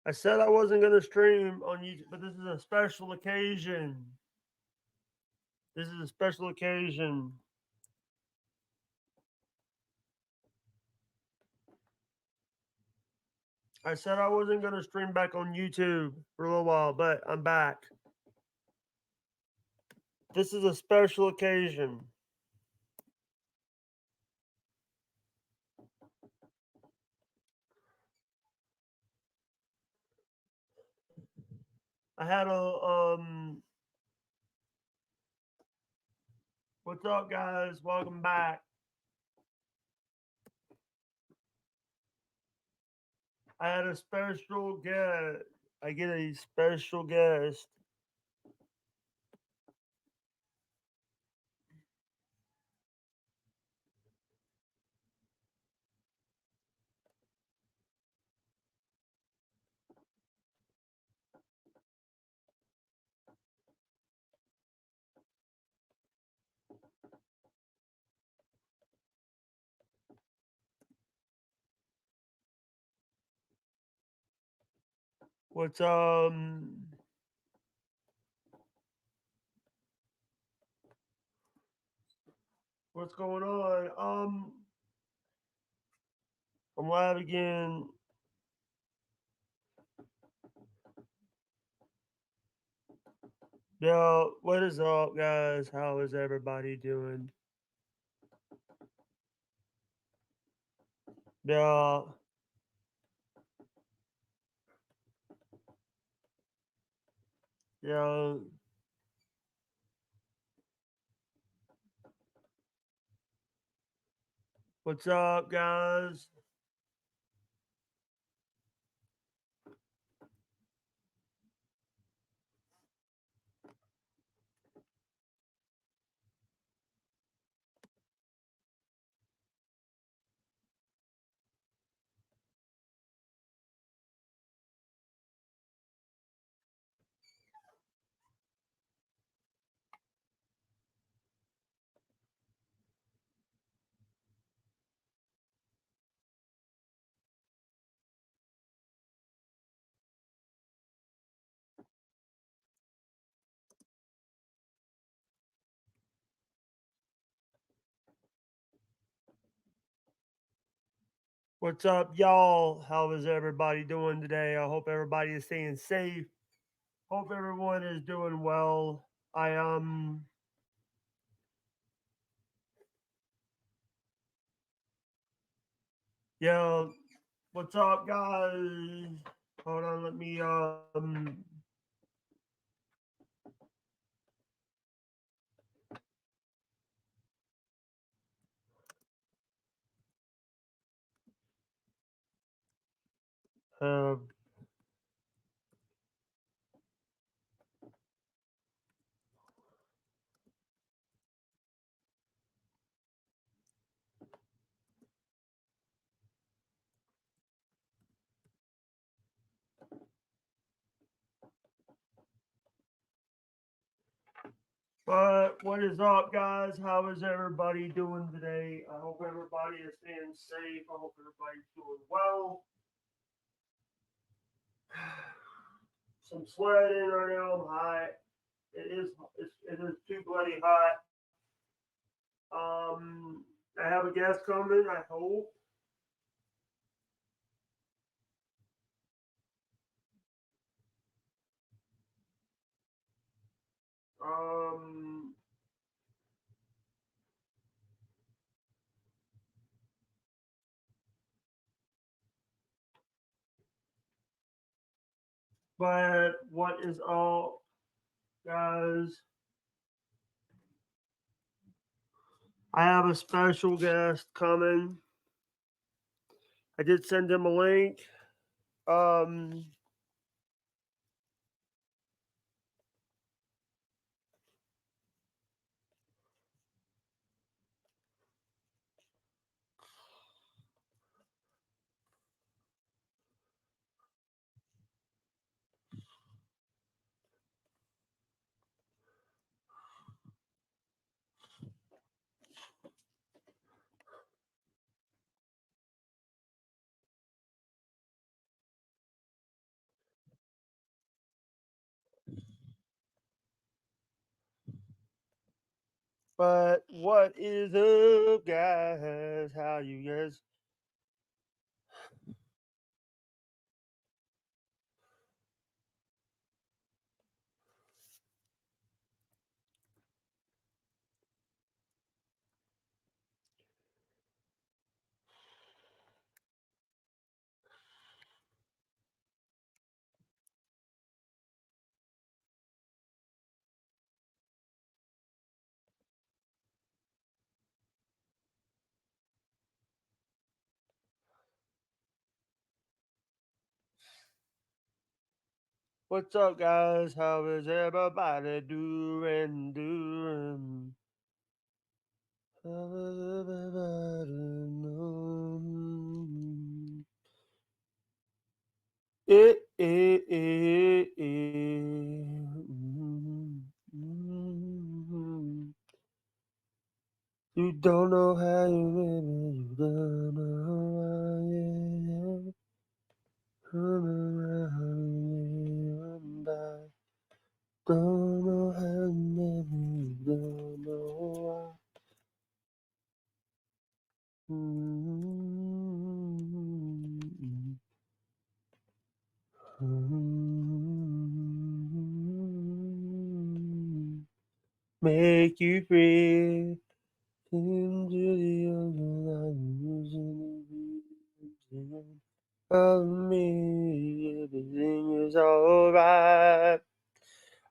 I said I wasn't going to stream on YouTube, but this is a special occasion. This is a special occasion. I said I wasn't going to stream back on YouTube for a little while, but I'm back. This is a special occasion. I had what's up guys? Welcome back. I had a special guest. I get a special guest. What's what's going on? I'm live again. Yo, what is up, guys? How is everybody doing? Yeah, yeah. What's up, guys? What's up, y'all? How is everybody doing today? I hope everybody is staying safe. Hope everyone is doing well. Yeah. What's up, guys? Hold on, let me have but what is up, guys? How is everybody doing today? I hope everybody is staying safe. I hope everybody's doing well. Some sweating right now. I'm hot. It is too bloody hot. I have a guest coming. I hope. Um, but what is all, guys? I have a special guest coming. I did send him a link. Um, But what is up, guys? How you guys? What's up, guys? How is everybody doing? How is everybody doing? You don't know how you made me, you don't know how you come around by. Don't know how you made me, you don't know why. Make you free into the ocean of me. Everything is alright.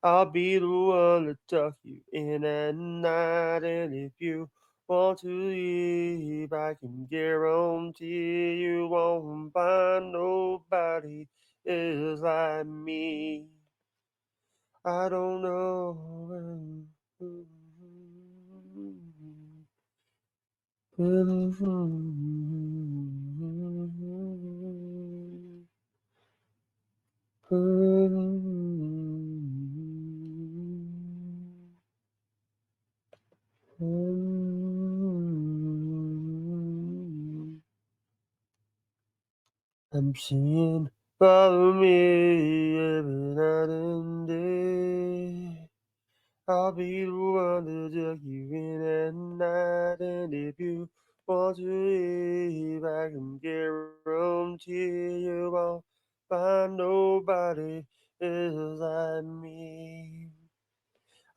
I'll be the one to tuck you in at night, and if you want to leave, I can guarantee you won't find nobody else like me. I don't know. I'm seeing follow me every night and day. I'll be the one to tuck you in at night, and if you want to leave, I can guarantee you won't find nobody else like me.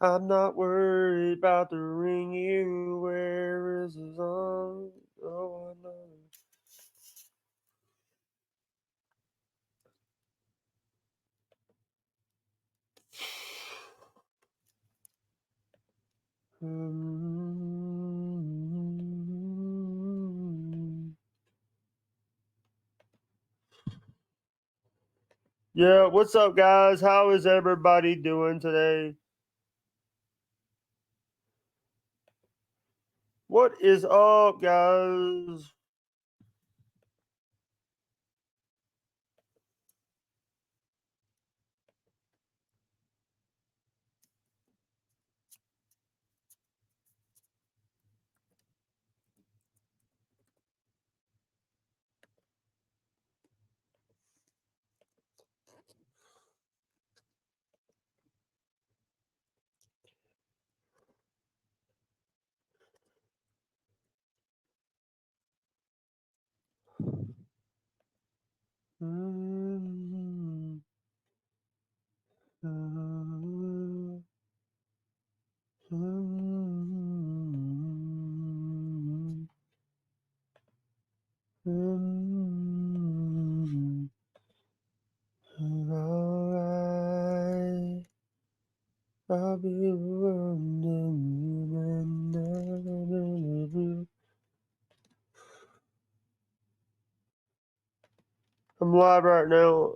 I'm not worried about the ring you wear as long as no one knows. Yeah, what's up, guys? How is everybody doing today? What is up, guys? Alright, I'll be running. I'm live right now.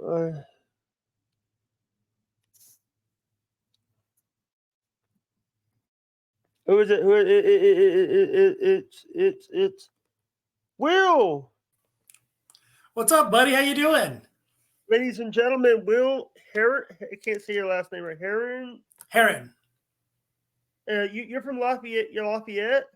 Who is it? Who it's Will. What's up, buddy? How you doing? Ladies and gentlemen, Will Heron. I can't say your last name right. Heron. Heron. You're from Lafayette. You're Lafayette.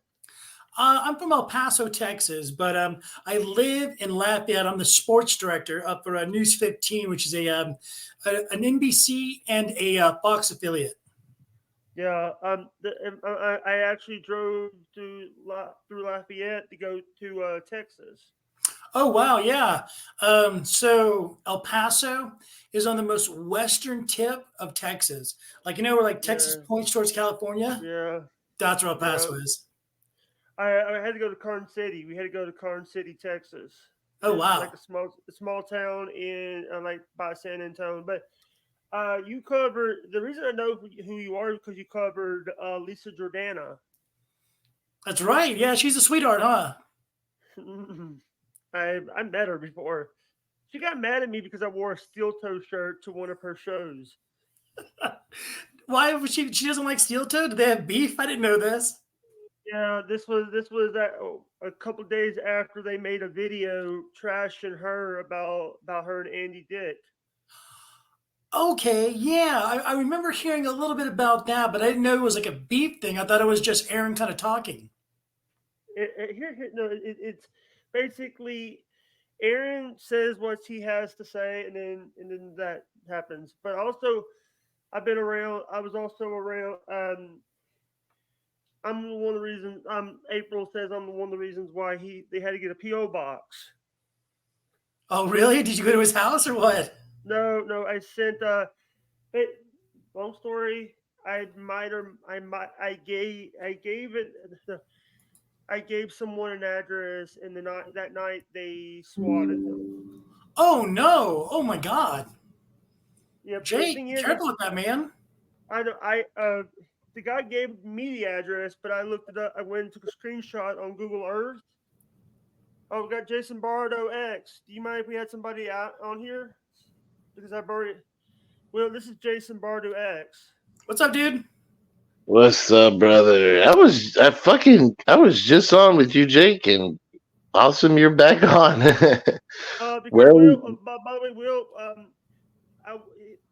I'm from El Paso, Texas, but I live in Lafayette. I'm the sports director up for News 15, which is an NBC and a Fox affiliate. Yeah, I actually drove through Lafayette to go to Texas. Oh wow, yeah. So El Paso is on the most western tip of Texas. Like where like Texas Yeah, points towards California. yeah, That's where El yeah. Paso is. I had to go to Karn City. We had to go to Karn City, Texas. Oh It's like wow. a small town in like by San Antonio. But you covered the reason I know who you are is because you covered Lisa Jordana. That's right. Yeah, she's a sweetheart, huh? I met her before. She got mad at me because I wore a steel toe shirt to one of her shows. Why was she doesn't like steel toe? Do they have beef? I didn't know this. Yeah, this was a couple days after they made a video trashing her about her and Andy Dick. Okay, yeah. I remember hearing a little bit about that, but I didn't know it was like a beef thing. I thought it was just Aaron kind of talking. No, it's basically Aaron says what he has to say, and then that happens. But also, I've been around. I was also around. I'm one of the reasons. April says I'm one of the reasons why they had to get a PO box. Oh, really? Did you go to his house or what? No, no, I sent. Hey, long story. I might or I gave it. I gave someone an address, and that night they swatted them. Oh no! Oh my God, Yep. The Jake, thing be is, careful with that, man. I don't. The guy gave me the address, but I looked it up. I went and took a screenshot on Google Earth. Oh, we got Jason Bardo X. Do you mind if we had somebody out on here? Because I've already. Well, this is Jason Bardo X. What's up, dude? What's up, brother? I was just on with you, Jake, and awesome you're back on. Because Where are we? by the way, Will, I,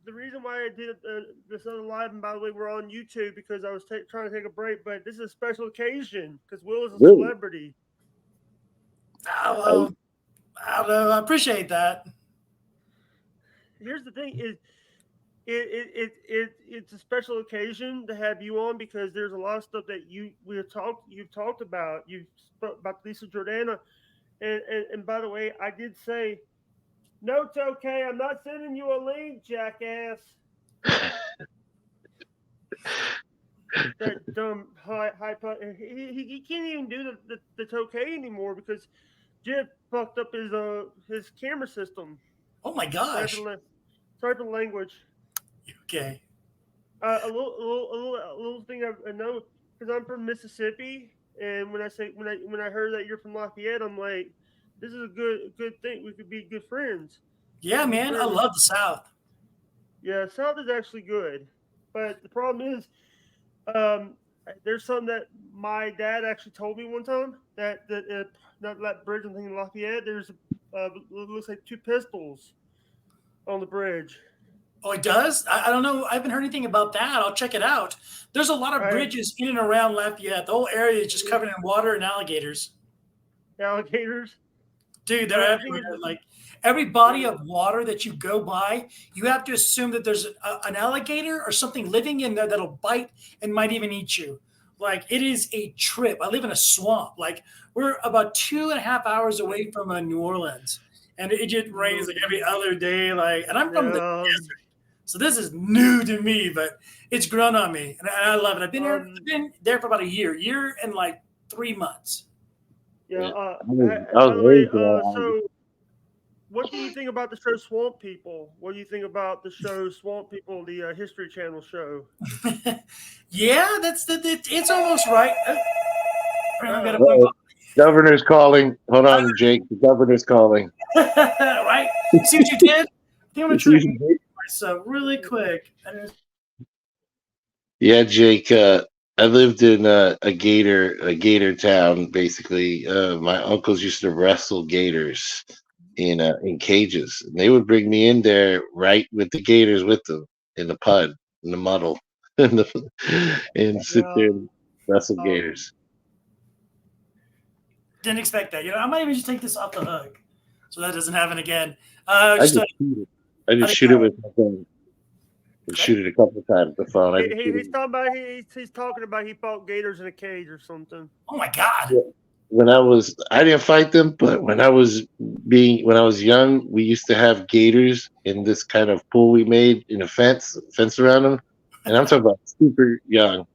the reason why I did this other live, and by the way, we're on YouTube because I was trying to take a break, but this is a special occasion because Will is a Really? celebrity. Oh, well, I don't know. I appreciate that. Here's the thing: is it's a special occasion to have you on because there's a lot of stuff that you've talked about. You've spoke about Lisa Jordana, and by the way, I did say no, it's okay. I'm not sending you a link, jackass. That dumb he can't even do the Tokay anymore because Jeff fucked up his camera system. Oh my gosh. Sorry for the language. Okay. A little thing I know because I'm from Mississippi, and when I heard that you're from Lafayette, I'm like, this is a good thing. We could be good friends. Yeah, man. I love the South. Yeah, South is actually good, but the problem is, there's something that my dad actually told me one time that not that bridge I'm thinking Lafayette. There's looks like two pistols on the bridge. Oh, it does? I don't know. I haven't heard anything about that. I'll check it out. There's a lot of bridges in and around Lafayette. The whole area is just covered in water and alligators. Alligators? Dude, they're everywhere. Like every body of water that you go by, you have to assume that there's an alligator or something living in there that'll bite and might even eat you. Like it is a trip. I live in a swamp. Like we're about 2.5 hours away from New Orleans, and it just rains like every other day. Like, and I'm from the desert. So this is new to me, but it's grown on me, and I love it. I've been there for about a year and like 3 months. Yeah. So, what do you think about the show Swamp People? What do you think about the show Swamp People, the History Channel show? Yeah, it's almost right. Governor's calling. Hold on, Jake. The governor's calling. Right? See what you did? I think I'm gonna try myself really quick. Yeah, Jake. I lived in a gator town. Basically, my uncles used to wrestle gators in cages, and they would bring me in there right with the gators with them in the pud, in the muddle, and sit there and wrestle gators. Didn't expect that. I might even just take this off the hook, so that doesn't happen again. I just shoot it with my gun. and shoot it a couple of times. The phone. I didn't shoot He's it. talking about he's talking about he fought gators in a cage or something. Oh my God. Yeah. I didn't fight them, but when I was young, we used to have gators in this kind of pool we made in a fence around them, and I'm talking about super young.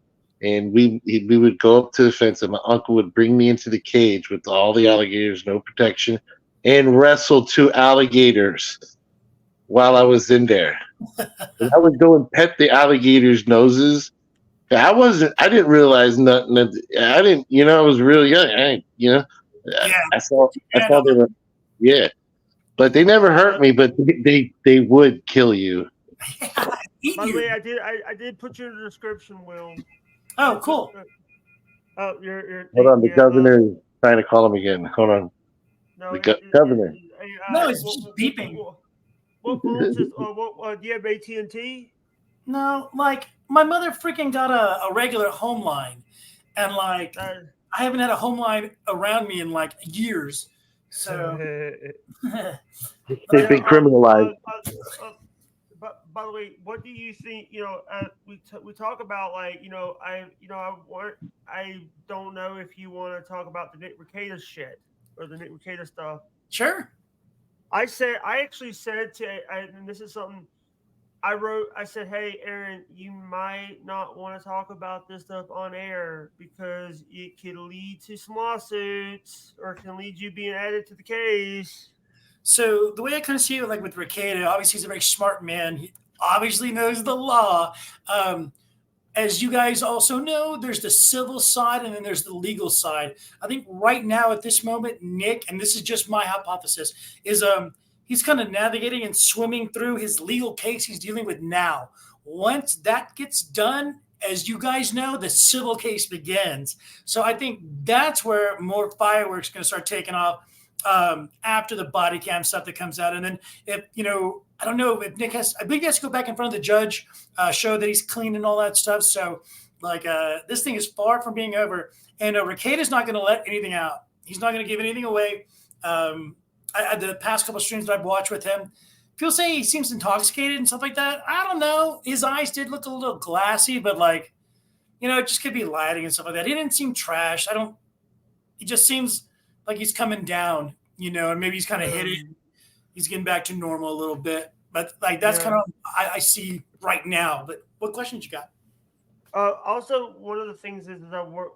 And we would go up to the fence, and my uncle would bring me into the cage with all the alligators, no protection, and wrestle 2 alligators while I was in there. And I would go and pet the alligators' noses. I didn't realize nothing. I didn't, I was real young. Yeah. I saw they were, yeah, but they never hurt me. But they would kill you. Eat By the you. way, I did put you in the description, Will. Oh, cool. Oh, you're Hold on, the yeah, governor is trying to call him again. Hold on, no, the governor. No, it's just beeping. What phones is? Do you have AT&T? No, like my mother freaking got a regular home line, and like I haven't had a home line around me in like years. So They've been criminalized. But by the way, what do you think? We talk about like I don't know if you want to talk about the Nick Rekieta shit or the Nick Rekieta stuff. Sure. I actually said and this is something I wrote. I said, hey, Aaron, you might not want to talk about this stuff on air because it could lead to some lawsuits or can lead you being added to the case. So the way I kind of see it, like with Rekieta, obviously he's a very smart man. He obviously knows the law. As you guys also know, there's the civil side and then there's the legal side. I think right now at this moment, Nick, and this is just my hypothesis, is he's kind of navigating and swimming through his legal case he's dealing with now. Once that gets done, as you guys know, the civil case begins. So I think that's where more fireworks are going to start taking off. After the body cam stuff that comes out. And then if, I don't know if Nick I believe he has to go back in front of the judge, show that he's clean and all that stuff. So like, this thing is far from being over, and Rekieta's not going to let anything out. He's not going to give anything away. The past couple of streams that I've watched with him, people say he seems intoxicated and stuff like that. I don't know. His eyes did look a little glassy, but like, it just could be lighting and stuff like that. He didn't seem trash. He just seems like he's coming down, and maybe he's kind of hit it. He's getting back to normal a little bit. But like that's kind of I see right now. But what questions you got? Also, one of the things is that we're,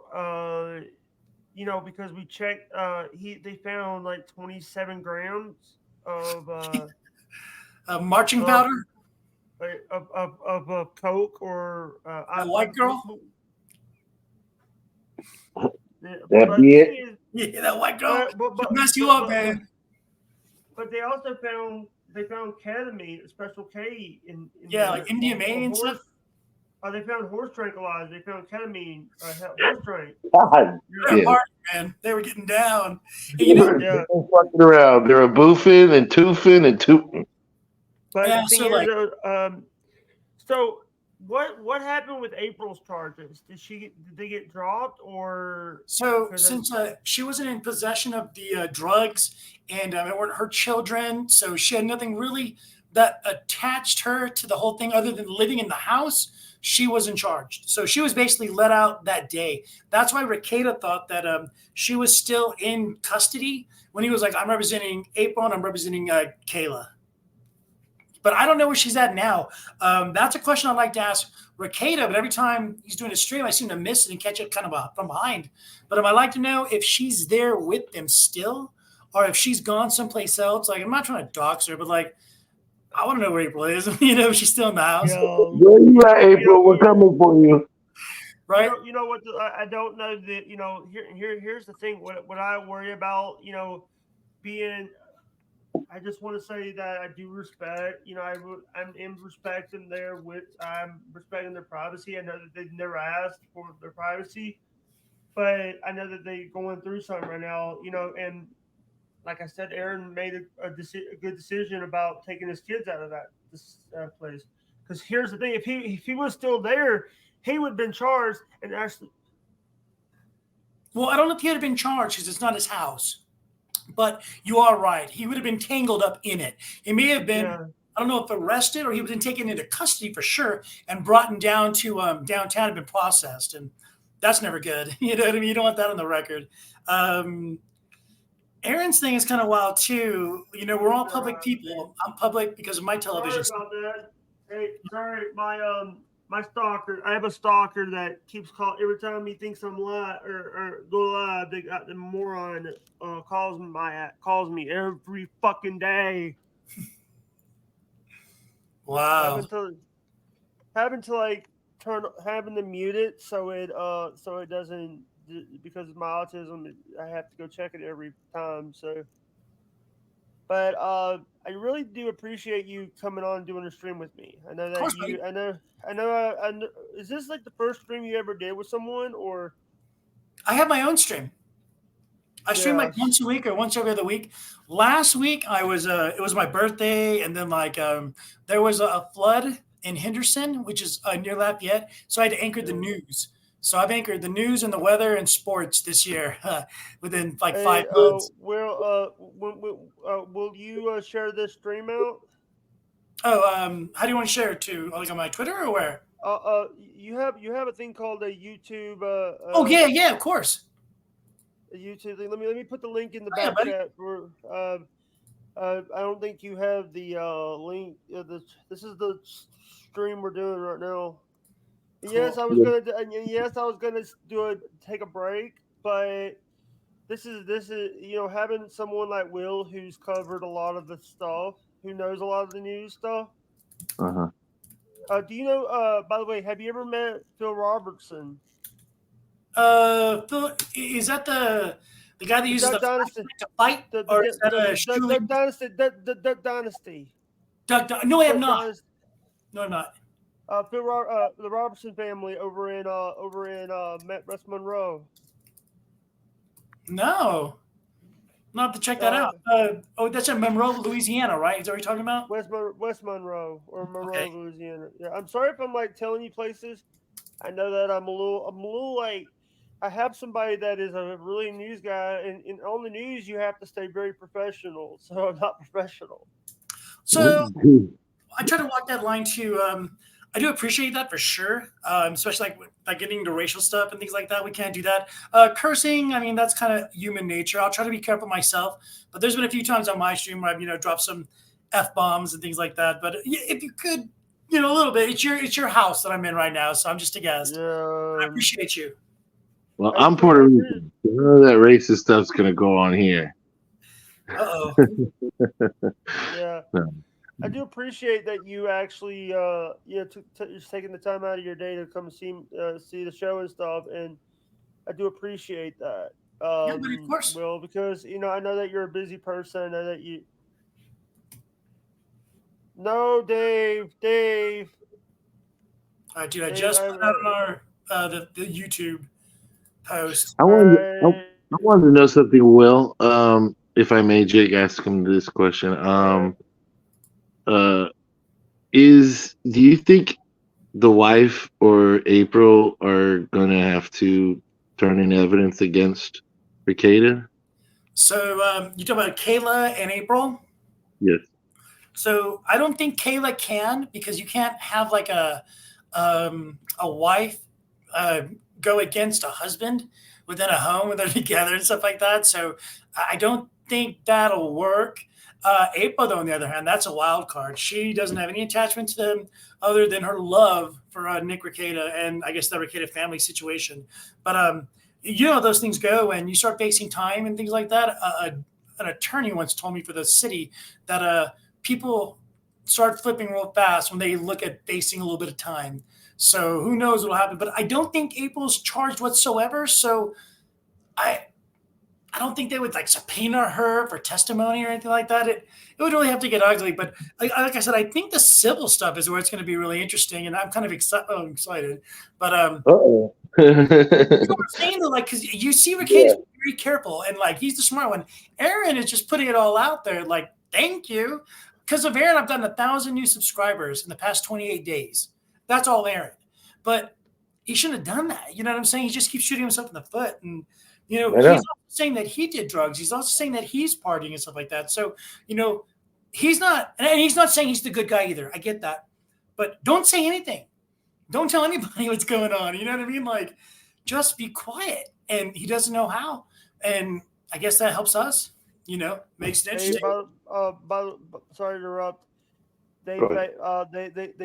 because we checked, they found like 27 grams of marching powder of coke or a white girl. That be it? Yeah, that white girl mess you up, man. But they also found ketamine, Special K in like MDMA and stuff. They found horse tranquilizer. They found ketamine, horse trank. God, man, they were getting down. They were fucking around. They were boofing and toofing and tooting. But so what happened with April's charges? Did they get dropped or? So since she wasn't in possession of the drugs and it weren't her children, so she had nothing really that attached her to the whole thing other than living in the house, she wasn't charged. So she was basically let out that day. That's why Rekieta thought that she was still in custody when he was like, I'm representing April and I'm representing Kayla. But I don't know where she's at now. That's a question I'd like to ask Rekieta, but every time he's doing a stream, I seem to miss it and catch it kind of from behind. But I'd like to know if she's there with them still or if she's gone someplace else. Like, I'm not trying to dox her, but like, I want to know where April is. If she's still in the house. Where you at, April? We're coming for you. Right. You know what? I don't know that, here's the thing. What I worry about, being, I just want to say that I do respect, I'm in respecting I'm respecting their privacy. I know that they've never asked for their privacy, but I know that they're going through something right now, and like I said, Aaron made a good decision about taking his kids out of this place. Because here's the thing: if he was still there, he would have been charged and actually. Well, I don't know if he would have been charged because it's not his house. But you are right. He would have been tangled up in it. It may have been I don't know if arrested or he was taken into custody for sure and brought down to downtown and been processed. And that's never good. You know what I mean? You don't want that on the record. Aaron's thing is kind of wild too. You know, we're all public people. I'm public because of my television. Sorry about that. Hey, sorry, my stalker. I have a stalker that keeps calling every time he thinks I'm live or go live. They got the moron that calls me every fucking day. Wow. Having to like having to mute it so it doesn't, because of my autism. I have to go check it every time. So, but I really do appreciate you coming on and doing a stream with me. I know that you. I know. Is this like the first stream you ever did with someone, or? I have my own stream. I stream like once a week or once every other week. Last week I was it was my birthday, and then like there was a flood in Henderson, which is near Lafayette, so I had to anchor the news. So I've anchored the news and the weather and sports this year within like 5 months. Will you share this stream out? Oh, how do you want to share it to? Like on my Twitter or where? You have a thing called a YouTube. Oh yeah, of course. A YouTube thing. Let me put the link in the back chat for. I don't think you have the link. This is the stream we're doing right now. Cool. Yes, I was gonna take a break, but this is having someone like Will who's covered a lot of the stuff, who knows a lot of the news stuff. Uh-huh. Do you know? By the way, have you ever met Phil Robertson? Phil, is that the guy that uses the Dynasty to fight, or is that a Dynasty? Dynasty. No, I have not. Dynasty. No, I'm not. The Robertson family over in West Monroe. No, I'll have to check that out. That's in Monroe, Louisiana, right? Is that what you're talking about? West Monroe or Monroe, Louisiana. Yeah, I'm sorry if I'm like telling you places. I know that I'm a little like, I have somebody that is a really news guy, and on the news you have to stay very professional. So I'm not professional. So I try to walk that line too. I do appreciate that for sure, especially like getting into racial stuff and things like that. We can't do that. Cursing, I mean, that's kind of human nature. I'll try to be careful myself, but there's been a few times on my stream where I've dropped some F-bombs and things like that. But if you could, a little bit. It's your house that I'm in right now, so I'm just a guest. Yeah. I appreciate you. Well, I'm Puerto Rican. None of that racist stuff's gonna go on here. Uh-oh. Yeah. I do appreciate that you actually, just taking the time out of your day to come see the show and stuff, and I do appreciate that. Yeah, but of course. Will, because I know that you're a busy person. I know that you. No, Dave. All right, dude. I just put out on our the YouTube post. I wanted to know something, Will. If I may, Jake, ask him this question. Do you think the wife or April are gonna have to turn in evidence against Rekieta? So you talk about Kayla and April? Yes. So I don't think Kayla can, because you can't have like a wife go against a husband within a home when they're together and stuff like that. So I don't think that'll work. April, though, on the other hand, that's a wild card. She doesn't have any attachment to them other than her love for Nick Rekieta and I guess the Rekieta family situation. But those things go when you start facing time and things like that. An attorney once told me for the city that people start flipping real fast when they look at facing a little bit of time. So who knows what will happen? But I don't think April's charged whatsoever. So I don't think they would like subpoena her for testimony or anything like that. It would really have to get ugly. But like I said, I think the civil stuff is where it's going to be really interesting, and I'm kind of excited. But you know what I'm saying though, like, because you see Rekieta's very careful, and like he's the smart one. Aaron is just putting it all out there. Like, thank you, because of Aaron, I've gotten 1,000 new subscribers in the past 28 days. That's all Aaron. But he shouldn't have done that. You know what I'm saying? He just keeps shooting himself in the foot, and he's also saying that he did drugs. He's also saying that he's partying and stuff like that. So, he's not, and he's not saying he's the good guy either. I get that, but don't say anything. Don't tell anybody what's going on. You know what I mean? Like, just be quiet. And he doesn't know how. And I guess that helps us. Makes it Hey, interesting. sorry to interrupt. They Go ahead. they did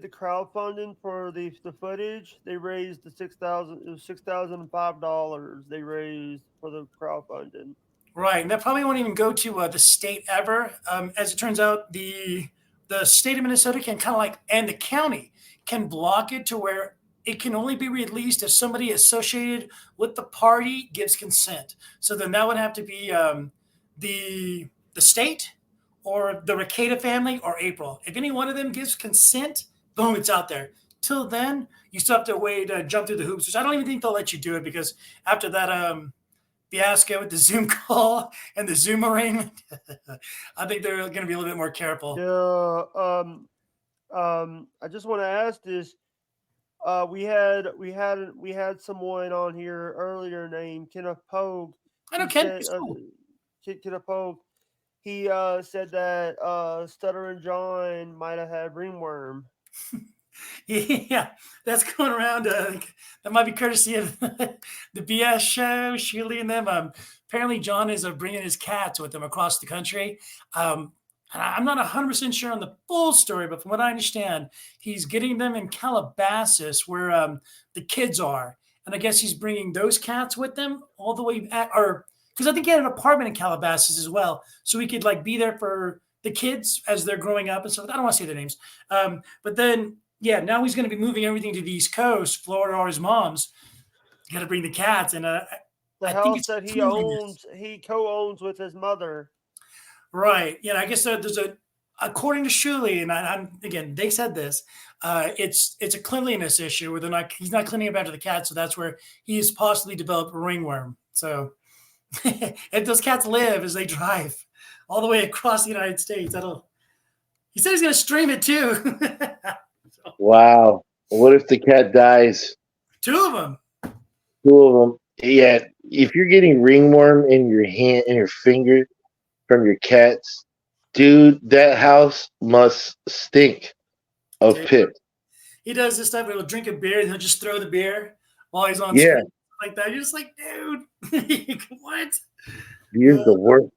the crowdfunding for the footage. They raised the $6,005. They raised for the crowdfunding. Right, and that probably won't even go to the state ever. As it turns out, the state of Minnesota can kind of like, and the county can block it to where it can only be released if somebody associated with the party gives consent. So then that would have to be the state or the Ricada family or April. If any one of them gives consent, boom, it's out there. Till then, you still have to wait, jump through the hoops, which I don't even think they'll let you do it because after that fiasco with the Zoom call and the Zoom arraignment, I think they're going to be a little bit more careful. Yeah. I just want to ask this. We had someone on here earlier named Kenneth Pogue. I know He Ken. said, Kenneth Pogue. He said that Stuttering John might have had ringworm. Yeah, that's going around. That might be courtesy of the BS show, Sheely and them. Apparently, John is bringing his cats with him across the country. And I'm not 100% sure on the full story, but from what I understand, he's getting them in Calabasas where the kids are. And I guess he's bringing those cats with them all the way back, or because I think he had an apartment in Calabasas as well. So he could like be there for the kids as they're growing up and stuff. I don't want to say their names. But then, yeah, now he's going to be moving everything to the East Coast, Florida, or his mom's. Got to bring the cats. And The I think house it's that cleanliness. he co-owns with his mother. Right. Yeah. I guess there's according to Shuley, and I'm again, they said this. It's a cleanliness issue where he's not cleaning up after the cat, so that's where he's possibly developed ringworm. So if those cats live as they drive all the way across the United States, he said he's going to stream it too. Wow. What if the cat dies? Two of them. Two of them. Yeah. If you're getting ringworm in your hand, in your finger from your cats, dude, that house must stink of Dude, pit. he does this stuff. He'll drink a beer and he'll just throw the beer while he's on Yeah. screen like that. You're just like, dude, what? Beer's the worst.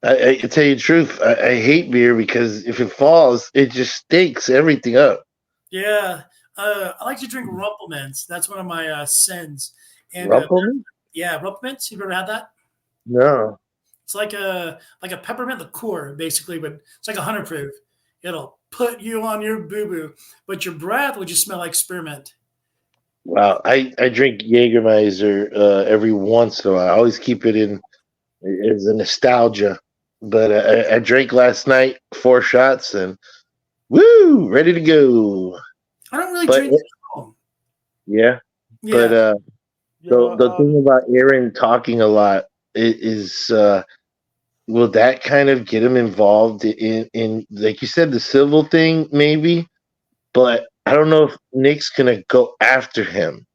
I tell you the truth. I hate beer because if it falls, it just stinks everything up. Yeah. I like to drink Rumplemans. That's one of my sins. And Rumpleman? yeah, Rumplemans. You've ever had that? No. It's like a peppermint liqueur, basically, but it's like 100 proof. It'll put you on your boo boo, but your breath will just smell like spearmint. Wow. I drink Jägermeister every once in a while. I always keep it in as a nostalgia. But I drank last night 4 shots and woo, ready to go. I don't really But drink at home. yeah. Yeah. But Yeah, the thing about Aaron talking a lot is will that kind of get him involved in like you said, the civil thing maybe, but I don't know if Nick's gonna go after him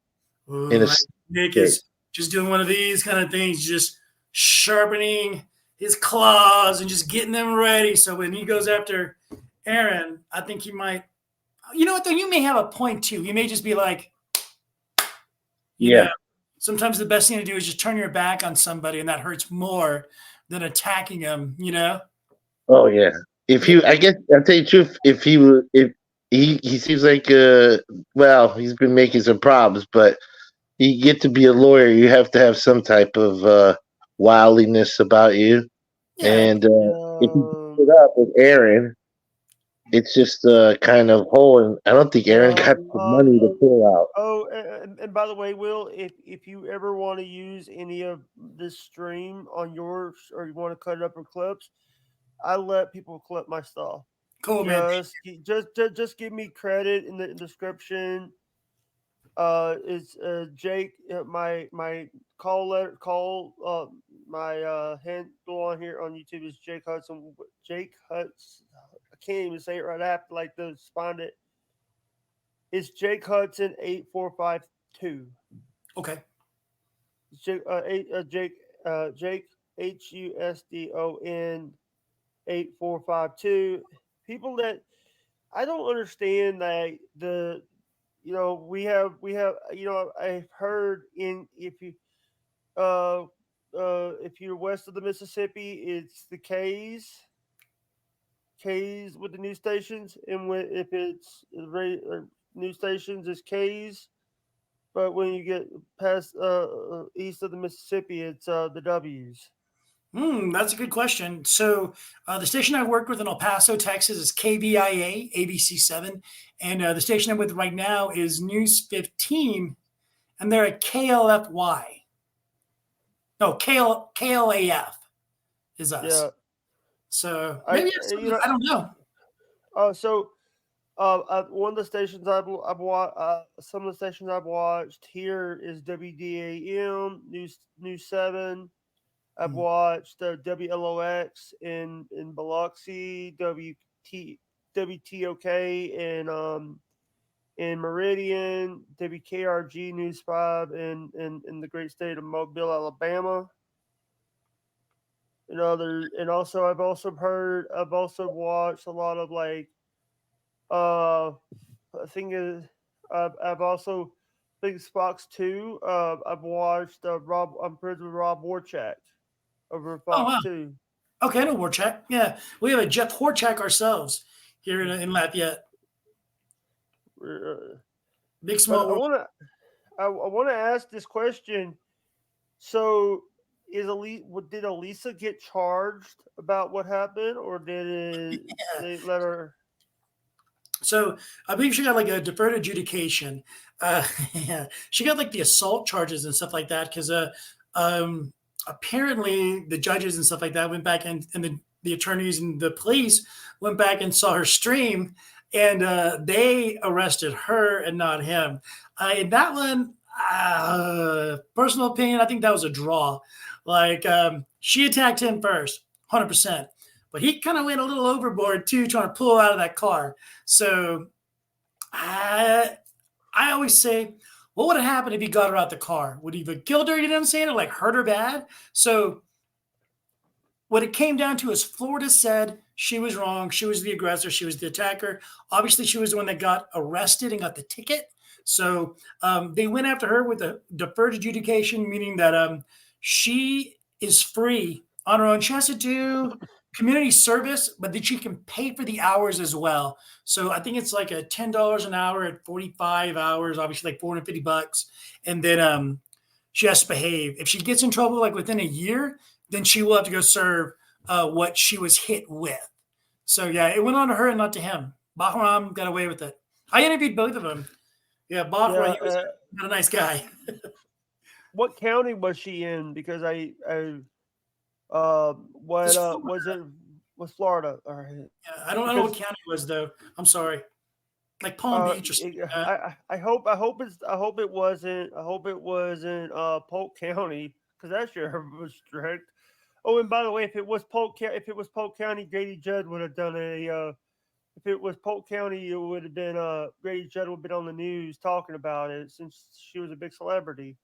Ooh, in a Nick is just doing one of these kind of things, just sharpening his claws and just getting them ready. So when he goes after Aaron, I think he might. You know what? Though you may have a point too. He may just be like, you know, sometimes the best thing to do is just turn your back on somebody, and that hurts more than attacking them. You know. Oh yeah. If you, I guess I'll tell you the truth. If he seems like well, he's been making some problems, but you get to be a lawyer, you have to have some type of wildiness about you. Yeah. And if you put it up with Aaron, it's just kind of whole. And I don't think Aaron got the money to pull out. Oh, and by the way, Will, if you ever want to use any of this stream on yours, or you want to cut it up in clips, I let people clip my stuff. Cool, man. Just give me credit in the description. It's Jake. My my handle on here on YouTube is Jake Hudson. Jake Hudson. I can't even say it right after like the spawned it. It's Jake Hudson 8452. Okay. Jake Jake Husdon 8452. People that I don't understand that I've heard uh if you're west of the Mississippi, it's the K's with the news stations, and if it's news stations, it's K's. But when you get past east of the Mississippi, it's the W's. That's a good question. So the station I work with in El Paso, Texas is KVIA, ABC7. And the station I'm with right now is News 15, and they're at KLFY. No, KLAF is us. Yeah. So maybe I don't know. One of the stations I've watched, some of the stations I've watched here is WDAM News 7. I've watched WLOX in Biloxi, WTOK in Meridian, WKRG News 5 in the great state of Mobile, Alabama. I've also watched a lot of I've also Fox 2. I've watched I'm friends with Rob Warchak over Fox 2. Okay, I know Warchak. Yeah, we have a Jeff Horchak ourselves here in Lafayette. Big small. I want to ask this question. So, did Elisa get charged about what happened, or did they let her? So I believe she got like a deferred adjudication. Yeah, she got like the assault charges and stuff like that because apparently the judges and stuff like that went back and the attorneys and the police went back and saw her stream, and they arrested her and not him. In that one, personal opinion, I think that was a draw. Like she attacked him first, 100%. But he kind of went a little overboard too, trying to pull her out of that car. So I always say, what would have happened if he got her out the car? Would he have killed her? You know what I'm saying? Or like hurt her bad? So what it came down to is Florida said she was wrong. She was the aggressor. She was the attacker. Obviously, she was the one that got arrested and got the ticket. So they went after her with a deferred adjudication, meaning that she is free on her own. She has to do community service, but then she can pay for the hours as well. So I think it's like a $10 an hour at 45 hours, obviously like $450. And then she has to behave. If she gets in trouble like within a year, then she will have to go serve what she was hit with. So yeah, it went on to her and not to him. Bahram got away with it. I interviewed both of them. Yeah, Bahram, he was not a nice guy. What county was she in? Because was Florida? All right. Yeah, I don't know what county it was though. I'm sorry. Like Palm Beach or something. I hope it wasn't Polk County, because that sure was strict. Oh, and by the way, if it was Polk County, Grady Judd would have done a. If it was Polk County, it would have been Grady Judd would have been on the news talking about it since she was a big celebrity.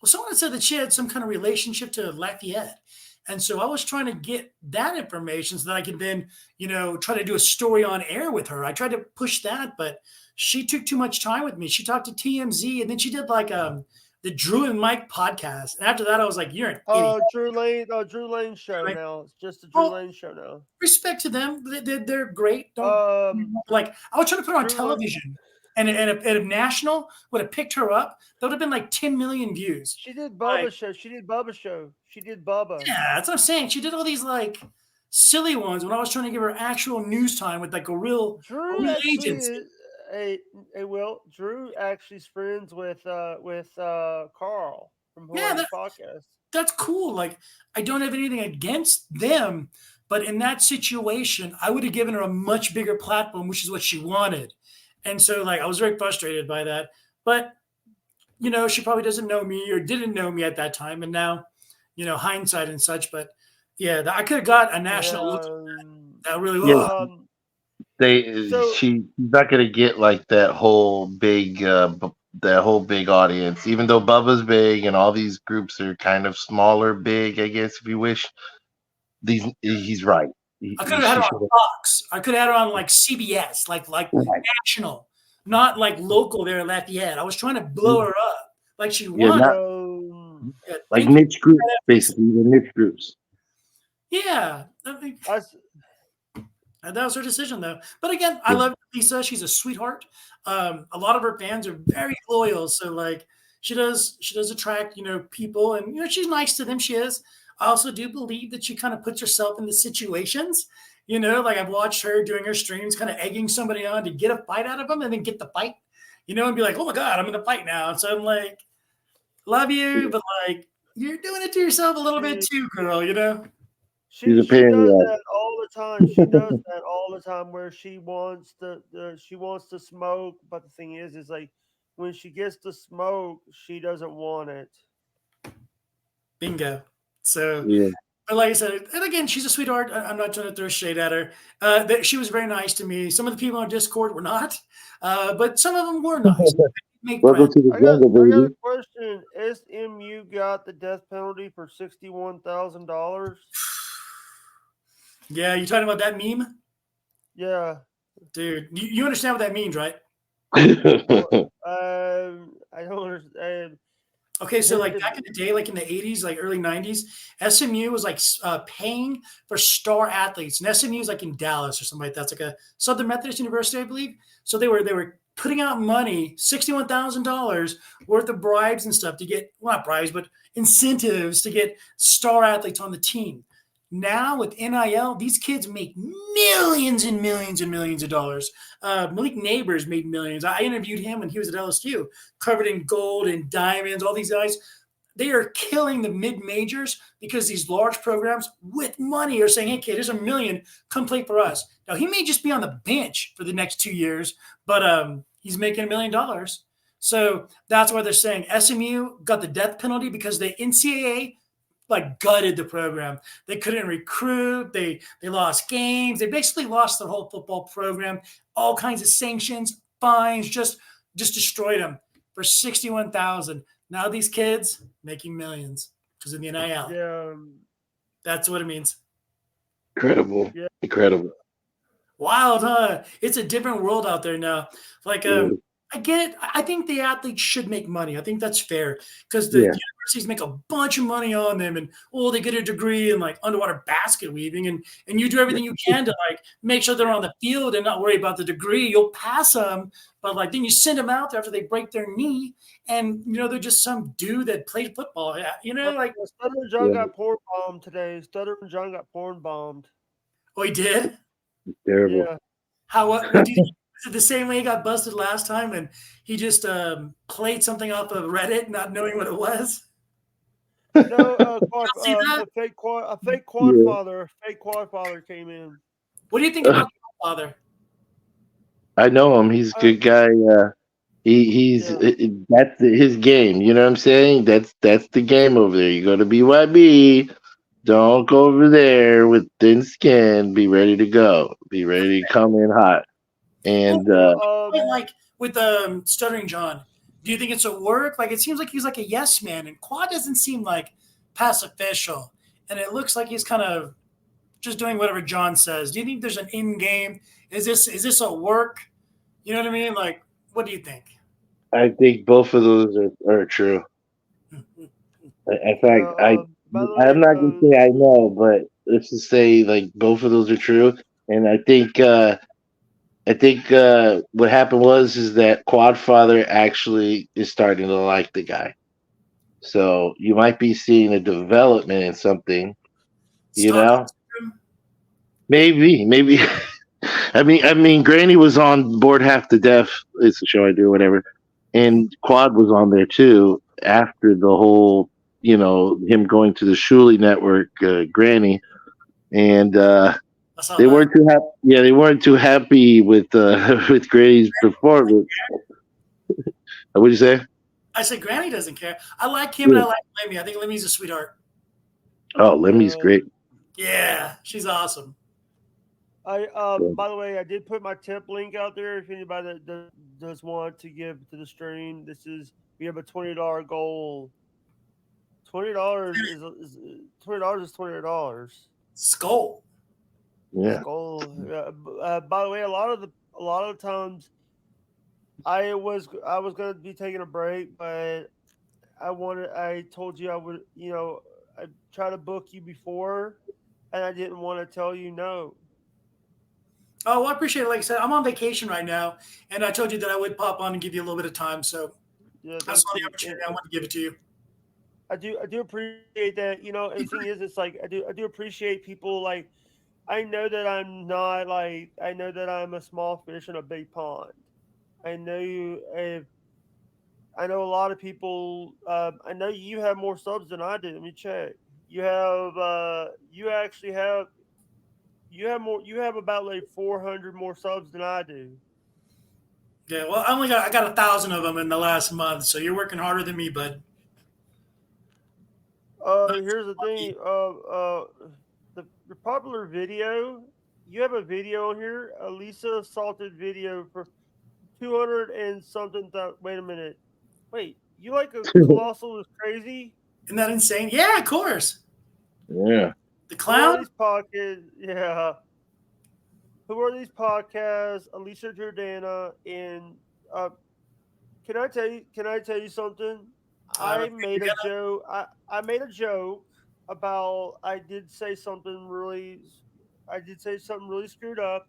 Well, someone said that she had some kind of relationship to Lafayette. And so I was trying to get that information so that I could then, try to do a story on air with her. I tried to push that, but she took too much time with me. She talked to TMZ, and then she did like the Drew and Mike podcast. And after that, I was like, "You're an idiot." Drew Lane show right. Now. It's just a Drew Lane show now. Respect to them; they're great. I was trying to put her on television. And if National would have picked her up, that would have been like 10 million views. She did Bubba's show. She did Bubba. Yeah, that's what I'm saying. She did all these like silly ones when I was trying to give her actual news time with like a real agency. Will, Drew actually is friends with Carl from Hawaii Podcast. That's cool. Like, I don't have anything against them, but in that situation, I would have given her a much bigger platform, which is what she wanted. And so, like, I was very frustrated by that. But, she probably doesn't know me or didn't know me at that time. And now, hindsight and such. But, yeah, I could have got a national look that really was. She's not going to get, like, that whole big audience. Even though Bubba's big and all these groups are kind of smaller, big, I guess, if you wish. He's right. I could have had her on Fox. I could have had her on like CBS, like Right. national, not like local there in Lafayette. I was trying to blow her up like she Yeah, won. not Yeah, like thank you. niche groups, basically the niche groups. Yeah, I mean, That's that was her decision, though. But again, I love Lisa. She's a sweetheart. A lot of her fans are very loyal, so like she does attract people, and she's nice to them. She is. I also do believe that she kind of puts herself in the situations. Like I've watched her doing her streams, kind of egging somebody on to get a fight out of them, and then get the fight. And be like, "Oh my god, I'm in a fight now." So I'm like, "Love you," but like you're doing it to yourself a little bit too, girl. She's a she pain in does the ass. that all the time. She does that all the time where she wants to smoke, but the thing is like when she gets to smoke, she doesn't want it. Bingo. So. Yeah. But like I said, and again, she's a sweetheart. I'm not trying to throw shade at her. She was very nice to me. Some of the people on Discord were not, but some of them were nice. Welcome to the I got jungle, a baby. question. SMU got the death penalty for $61,000. Yeah, you talking about that meme? Yeah. Dude, you understand what that means, right? I don't understand. Okay, so like back in the day, like in the 80s, like early 90s, SMU was like paying for star athletes. And SMU is like in Dallas or something like that. It's like a Southern Methodist University, I believe. So they were putting out money, $61,000 worth of bribes and stuff to get, well, not bribes, but incentives to get star athletes on the team. Now with NIL, these kids make millions and millions and millions of dollars. Malik Neighbors made millions. I interviewed him when he was at LSU, covered in gold and diamonds. All these guys, they are killing the mid majors because these large programs with money are saying, "Hey, kid, here's $1 million. Come play for us." Now he may just be on the bench for the next 2 years, but he's making $1 million. So that's why they're saying SMU got the death penalty because the NCAA like gutted the program. They couldn't recruit. They lost games. They basically lost their whole football program. All kinds of sanctions, fines, just destroyed them for 61,000. Now these kids making millions because of the NIL. Yeah. That's what it means. Incredible. Yeah. Incredible. Wild, huh? It's a different world out there now. Like I get it. I think the athletes should make money. I think that's fair because the universities make a bunch of money on them, and they get a degree in like underwater basket weaving, and you do everything you can to like make sure they're on the field and not worry about the degree. You'll pass them, but like then you send them out there after they break their knee, and they're just some dude that played football. Like Stutter and John got porn bombed today. Stutter and John got porn bombed. Oh, he did? Terrible. Yeah. How? Is it the same way he got busted last time and he just played something off of Reddit, not knowing what it was? No, a fake quad father came in. What do you think about Quad Father? I know him. He's a good guy. He's that's his game. You know what I'm saying? That's the game over there. You go to BYB. Don't go over there with thin skin. Be ready to go. Be ready to come in hot. And like with Stuttering John, do you think it's a work? Like it seems like he's like a yes man, and Quad doesn't seem like pass official, and it looks like he's kind of just doing whatever John says. Do you think there's an in game? Is this a work? You know what I mean? Like, what do you think? I think both of those are true. In fact, I'm not gonna say I know, but let's just say like both of those are true. And I think what happened is that Quad Father actually is starting to like the guy. So you might be seeing a development in something, Maybe. I mean, Granny was on Bored Half to Death. It's a show I do, whatever. And Quad was on there too after the whole, him going to the Shuli network, Granny, and they weren't too happy. Yeah, they weren't too happy with Granny's performance. What did you say? I said Granny doesn't care. I like him and I like Lemmy. I think Lemmy's a sweetheart. Oh, Lemmy's great. Yeah, she's awesome. By the way, I did put my tip link out there if anybody that does want to give to the stream. We have a $20 goal. $20 is $20. Skull. Yeah. Skull. By the way, a lot of the times I was gonna be taking a break, but I told you I would, I try to book you before, and I didn't want to tell you no. Oh, well, I appreciate it. Like I said, I'm on vacation right now, and I told you that I would pop on and give you a little bit of time. So Yeah, I saw thank the you. opportunity. I want to give it to you. I do appreciate that. And the thing is, it's like I do appreciate people. Like I know that I'm not like I know that I'm a small fish in a big pond. I know you. I know a lot of people. I know you have more subs than I do. Let me check. You have. You actually have. You have more. You have about like 400 more subs than I do. Yeah, well, I got 1,000 of them in the last month, so you're working harder than me, bud. Here's the thing. The popular video. You have a video on here. A Lisa assaulted video for 200 and something. Wait a minute. Wait. You like a colossal is crazy? Isn't that insane? Yeah, of course. Yeah. The Who are clown. these podcasts? Yeah. Who are these podcasts? Alicia Jordana and can I tell you? Can I tell you something? I made a joke. I made a joke about. I did say something really screwed up.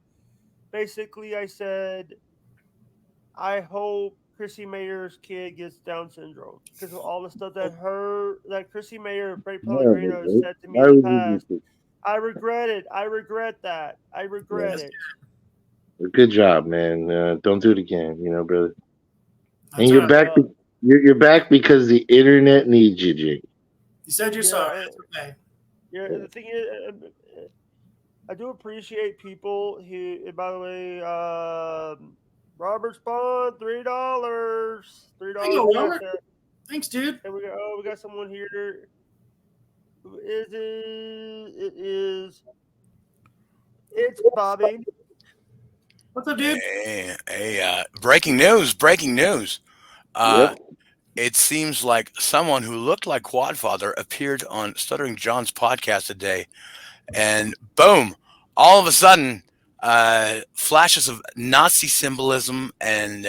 Basically, I said I hope Chrissy Mayer's kid gets Down syndrome because of all the stuff that Chrissy Mayer and Frank Yeah, Pellegrino but said to me why in the would you past. do this? I regret it. I regret that. I regret Yeah. it. Good job, man. Don't do it again, brother. And That's you're right. back. You're back because the internet needs you, Jake. You said you're Yeah, sorry. That's okay. yeah. The thing is, I do appreciate people who. And by the way, Robert Spawn, $3, There you go, Robert. Thanks, dude. And we got someone here. Who is it? It is. It's Bobby. What's up, dude? Breaking news! Breaking news! Yep. It seems like someone who looked like Quadfather appeared on Stuttering John's podcast today, and boom! All of a sudden, flashes of Nazi symbolism and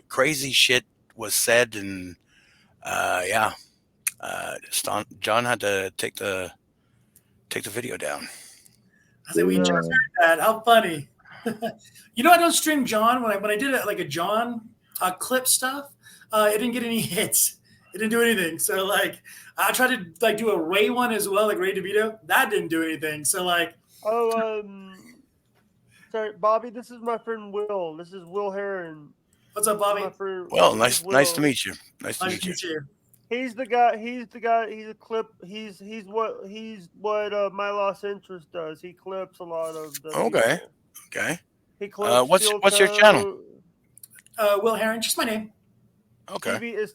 crazy shit was said, and John had to take the video down. I said, we just heard that. How funny. You know, I don't stream John. When I did it, like a John clip stuff, it didn't get any hits. It didn't do anything. So, like, I tried to, like, do a Ray one as well, like Ray DeVito. That didn't do anything. So, like. Sorry, Bobby, this is my friend Will. This is Will Heron. What's up, Bobby? Well, nice to meet you. Nice to meet you. He's the guy. He's a clip. He's what My Lost Interest does. He clips a lot of the. Okay. People. Okay. He clips. What's your channel? Will Heron, just my name. Okay. TV is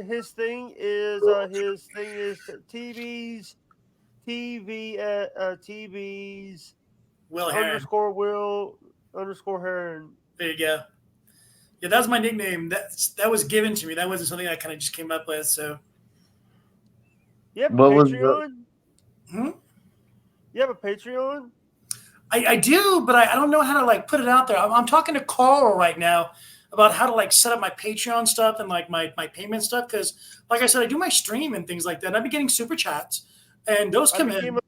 his thing is TV's Will Heron _ Heron. There you go. Yeah, that was my nickname. That was given to me. That wasn't something I kind of just came up with. So. You have a Patreon? Hmm? You have a Patreon? I do, but I don't know how to like put it out there. I'm talking to Carl right now about how to like set up my Patreon stuff and like my payment stuff because, like I said, I do my stream and things like that. And I've been getting super chats, and those come in.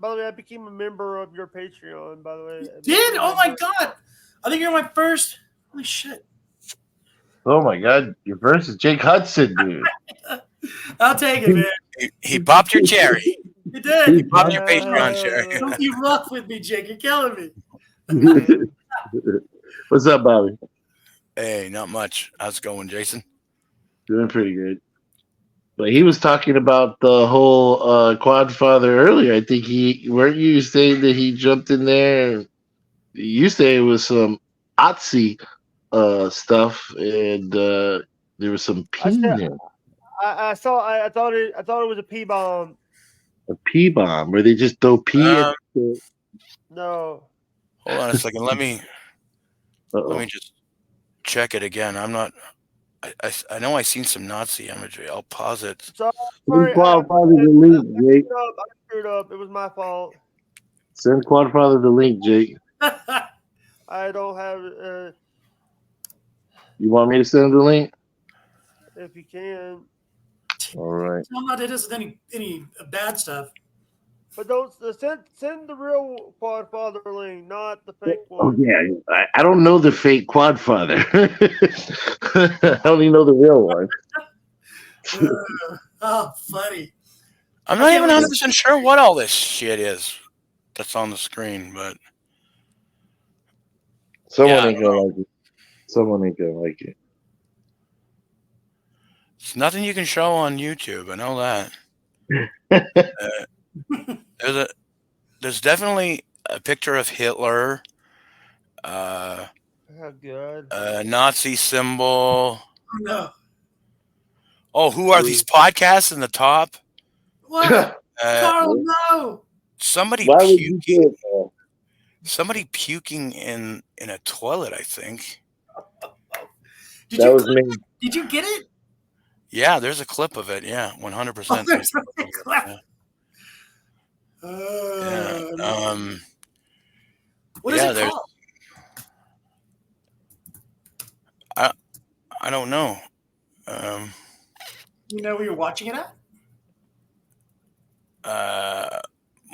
By the way, I became a member of your Patreon. By the way, you did? Oh my god! I think you're my first. Holy shit! Oh my god, your first is Jake Hudson, dude. I'll take it, man. He popped your cherry. He did. He popped your Patreon cherry. Don't be rough with me, Jake. You're killing me. What's up, Bobby? Hey, not much. How's it going, Jason? Doing pretty good. But he was talking about the whole Quadfather earlier. I think weren't you saying that he jumped in there? You say it was some Otzi stuff, and there was some P in there. I thought it was a P bomb. A P bomb, where they just throw P at the... No. Hold on a second. Let me just check it again. I'm not. I know I seen some Nazi imagery. I'll pause it. Sorry, I screwed up. It was my fault. Send Quadfather the link, Jake. I don't have. You want me to send the link? If you can, All right. Tell them not to hit us with any bad stuff. but don't send the real Quadfather link, not the fake Oh one. yeah, I don't know the fake Quadfather. I only know the real one. Oh, funny. I'm I not can't even wait 100 percent sure what all this shit is that's on the screen, but Someone Yeah, ain't gonna like it. Someone ain't gonna like it. it's nothing you can show on YouTube. I know that. There's definitely a picture of Hitler, uh, How good. a Nazi symbol. No. Oh, who are these podcasts in the top? What? Uh, Carl, no. somebody Why would you puking. do it, man? Somebody puking in a toilet. I think. Did That you was clip me. it? Did you get it? Yeah, there's a clip of it. Yeah, 100%. Oh, there's a big clip. Yeah. No. What is Yeah, it there's. called? I don't know. Um, You know where you're watching it at?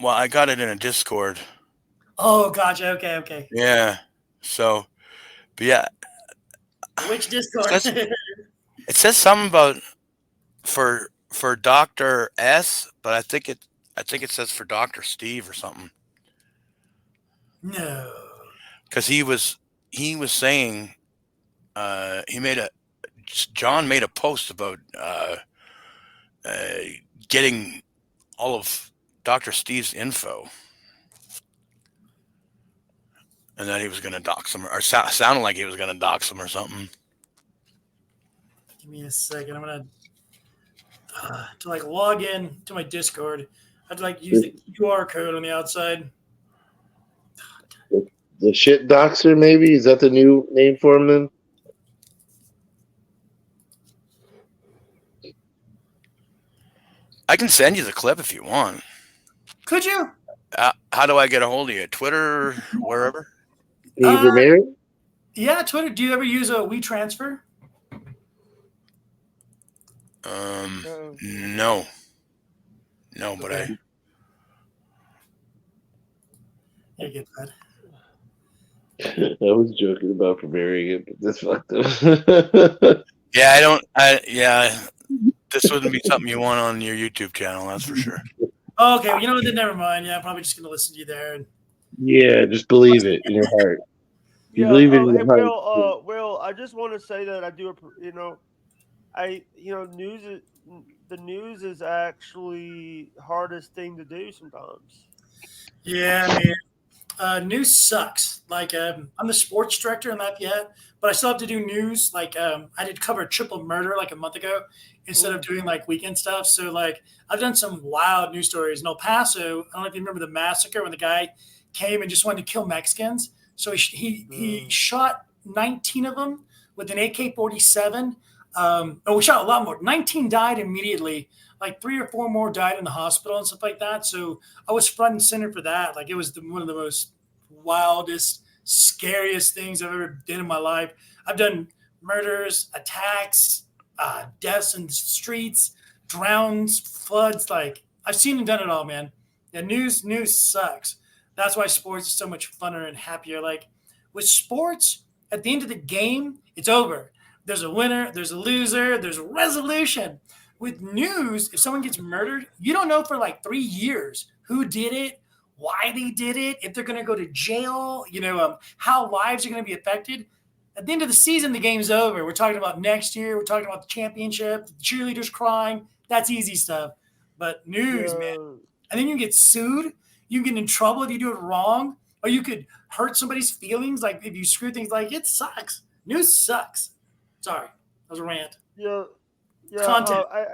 well, I got it in a Discord. Oh, gotcha. Okay. Yeah. So, but yeah, Which it Discord? says something about for Dr. S, but I think it says for Dr. Steve or something. No. Because he was saying John made a post about getting all of Dr. Steve's info, and that he was going to dox him, or sounded like he was going to dox him or something. Give me a second. I'm gonna to like log in to my Discord. I have to like use the QR code on the outside. The shit doxer, maybe? Is that the new name for him then? I can send you the clip if you want. Could you? How do I get a hold of you? Twitter, wherever? Steve Ramirez? Yeah, Twitter. Do you ever use a WeTransfer? No. No, but Okay. You get that. I was joking about premiering it, but this fucked up. yeah, this wouldn't be something you want on your YouTube channel, that's for sure. Oh, okay, well, you know what? Then never mind. Yeah, I'm probably just gonna listen to you there. Yeah, just believe it in your heart. You Yeah, believe it in hey, your heart. Will, I just want to say that I do, the news is actually hardest thing to do sometimes. Yeah, man. News sucks. Like, I'm the sports director in Lafayette, but I still have to do news. Like, I did cover triple murder like a month ago instead of doing like weekend stuff. So, like, I've done some wild news stories in El Paso. I don't know if you remember the massacre when the guy came and just wanted to kill Mexicans. So he shot 19 of them with an AK-47. We shot a lot more. 19 died immediately. Like 3 or 4 more died in the hospital and stuff like that. So I was front and center for that. Like it was one of the most wildest, scariest things I've ever done in my life. I've done murders, attacks, deaths in the streets, drowns, floods. Like I've seen and done it all, man. Yeah, news sucks. That's why sports is so much funner and happier. Like with sports, at the end of the game, it's over. There's a winner, there's a loser, there's a resolution. With news, if someone gets murdered, you don't know for like 3 years who did it, why they did it, if they're going to go to jail, how lives are going to be affected. At the end of the season, the game's over. We're talking about next year. We're talking about the championship, the cheerleaders crying. That's easy stuff. But news, man. And then you get sued. You get in trouble if you do it wrong. Or you could hurt somebody's feelings. Like if you screw things, like it sucks. News sucks. Sorry. That was a rant. Yeah. Content. I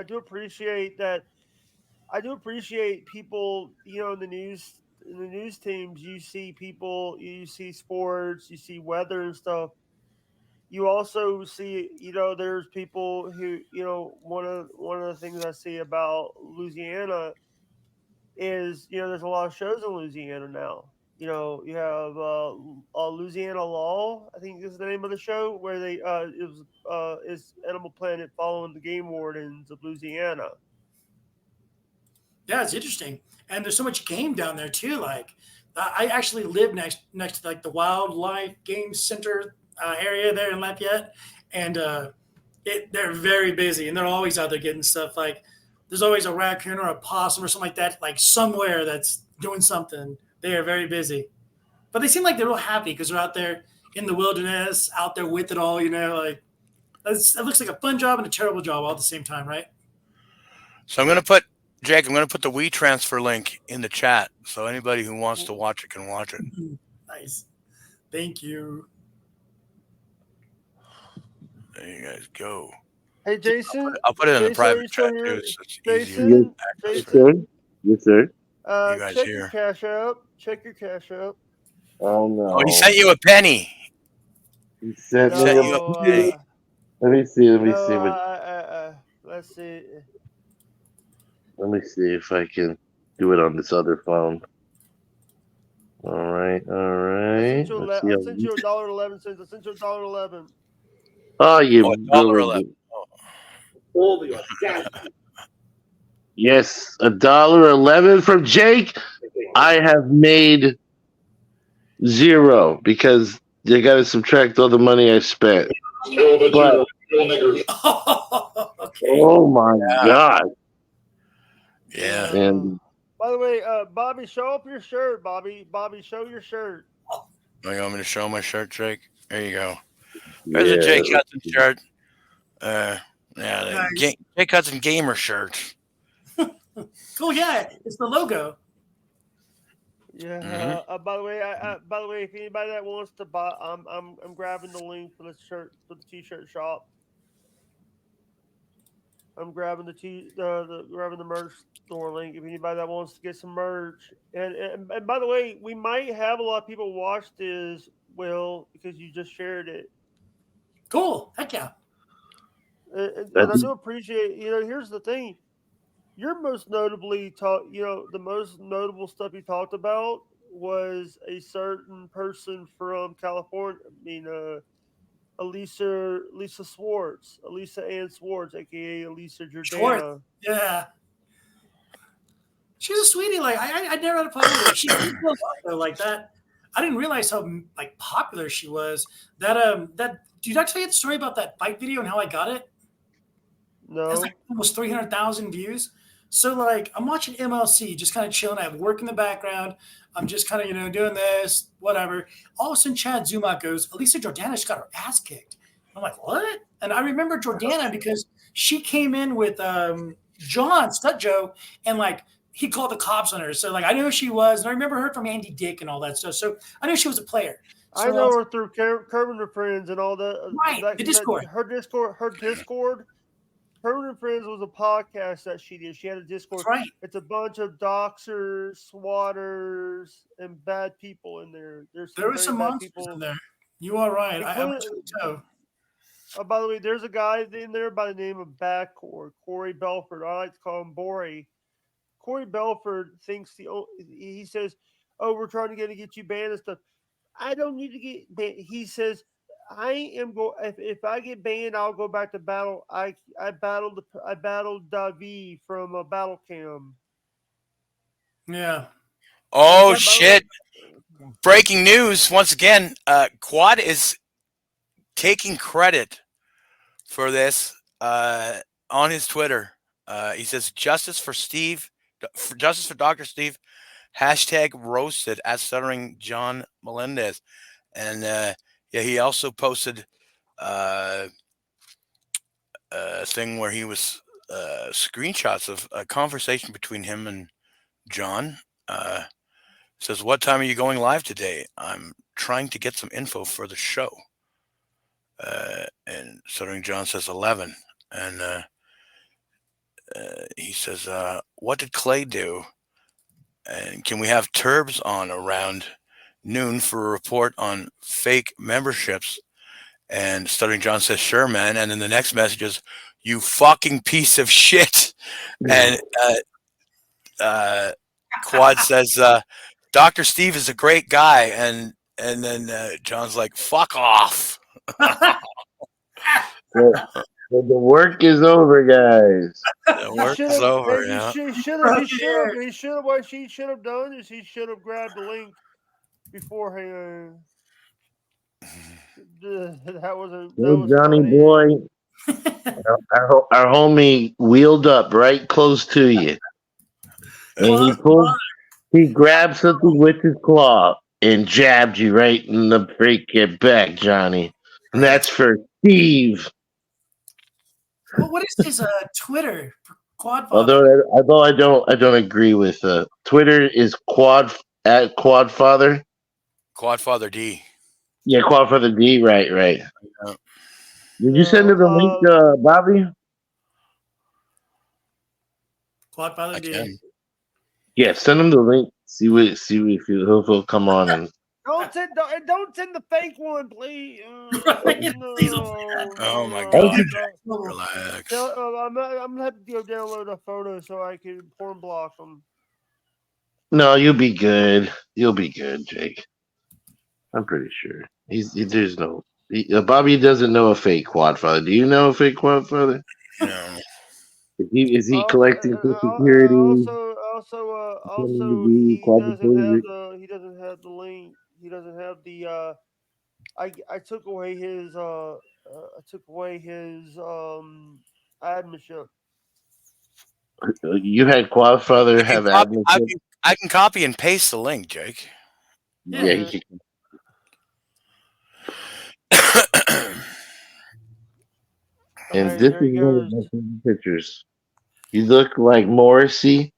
do appreciate that. I do appreciate people, in the news teams. You see people, you see sports, you see weather and stuff. You also see, there's people who, one of the things I see about Louisiana is, there's a lot of shows in Louisiana now. You have Louisiana Law, I think is the name of the show, where is Animal Planet following the game wardens of Louisiana. Yeah, it's interesting, and there's so much game down there too. Like, I actually live next to like the Wildlife Game Center area there in Lafayette, and they're very busy, and they're always out there getting stuff. Like, there's always a raccoon or a possum or something like that, like somewhere that's doing something. They are very busy, but they seem like they're real happy because they're out there in the wilderness, out there with it all. Like that looks like a fun job and a terrible job all at the same time, right? So I'm going to put the WeTransfer link in the chat, so anybody who wants to watch it can watch it. Nice, thank you. There you guys go. Hey, Jason. I'll put it in the private chat too. So it's easier. Jason. Yes, sir. You guys check here. your cash up. Check your cash up. Oh no! Oh, he sent you a penny. He sent Set me you a up. Let me see. Let's see. Let me see if I can do it on this other phone. All right. I sent you $1.11. I sent you $1.11. Oh, you $1.11. Holy audacity. Yes, $1.11 from Jake. I have made 0 because you got to subtract all the money I spent. But, Okay. oh my God! Yeah. And By the way, Bobby, show up your shirt. Bobby, show your shirt. Oh, you want me to show my shirt, Jake? There you go. There's a yeah, Jake Hudson shirt. Nice. Jake Hudson gamer shirt. Cool. Yeah, it's the logo. Yeah. By the way, if anybody that wants to buy, I'm grabbing the link for the shirt, for the t-shirt shop. I'm grabbing grabbing the merch store link. If anybody that wants to get some merch, and by the way, we might have a lot of people watch this, Will, because you just shared it. Cool. Heck yeah. And I do appreciate. Here's the thing. You're most notably the most notable stuff you talked about was a certain person from California. I mean, Elisa Swartz, Elisa Ann Swartz, aka Elisa Jordana. Schwartz. Yeah. She's a sweetie. Like I never had a problem with her. She's like that. I didn't realize how like popular she was. That did I tell you the story about that fight video and how I got it? No. It's like almost 300,000 views. So like I'm watching MLC, just kind of chilling. I have work in the background. I'm just kind of doing this, whatever. All of a sudden, Chad Zumock goes, Elisa Jordana just got her ass kicked. I'm like, what? And I remember Jordana because she came in with John Stud Joe, and like he called the cops on her. So like I knew who she was, and I remember her from Andy Dick and all that stuff. So I knew she was a player. So I know her through Kermit and Friends and all that. Right, the Discord. Her Discord. Kermit and Friends was a podcast that she did. She had a Discord. That's right. It's a bunch of doxers, swatters, and bad people in there. There were some monsters in there. You are right. I went to the toe. By the way, there's a guy in there by the name of Backcore, Corey Belford. I like to call him Bory. Corey Belford thinks he says, "Oh, we're trying to get you banned and stuff." I don't need to get banned. He says, "I am go. If I get banned, I'll go back to battle. I battled Davi from a battle cam." Yeah. Oh shit! Breaking news once again. Quad is taking credit for this on his Twitter. He says justice for Dr. Steve. #roasted at Stuttering John Melendez. And he also posted a thing where he was screenshots of a conversation between him and John. Says, "What time are you going live today? I'm trying to get some info for the show." And Stuttering John says 11. And he says, "What did Clay do? And can we have Turbs on around noon for a report on fake memberships?" And Stuttering John says, "Sure, man." And then the next message is, "You fucking piece of shit." And Quad says, Dr. Steve is a great guy. And then John's like, fuck off. The work is over, guys. The work is over. Yeah. He should have done is he should have grabbed the link beforehand. That was Johnny funny. boy, our homie wheeled up right close to you, and he grabbed something with his claw and jabbed you right in the freaking back, Johnny. And that's for Steve. Well, what is his Twitter for Quadfather? Although I don't agree with Twitter is at Quadfather. Quadfather D. Yeah, Quadfather D. Right. Yeah. Did you send him the link, Bobby? Quadfather I D. can. Yeah, send him the link. See if he'll come on and. Don't send the fake one, please. Please don't say that. Oh my God. Relax. I'm gonna have to go download a photo so I can porn block them. No, you'll be good. You'll be good, Jake. I'm pretty sure. There's no. Bobby doesn't know a fake Quadfather. Do you know a fake Quadfather? No. Is he collecting Social Security? Also, he doesn't have the link. He doesn't have the. I took away his. Admission. You had Quadfather have admission. I can copy and paste the link, Jake. Yeah, he can. And Okay, this there he is one of goes. my pictures. You look like Morrissey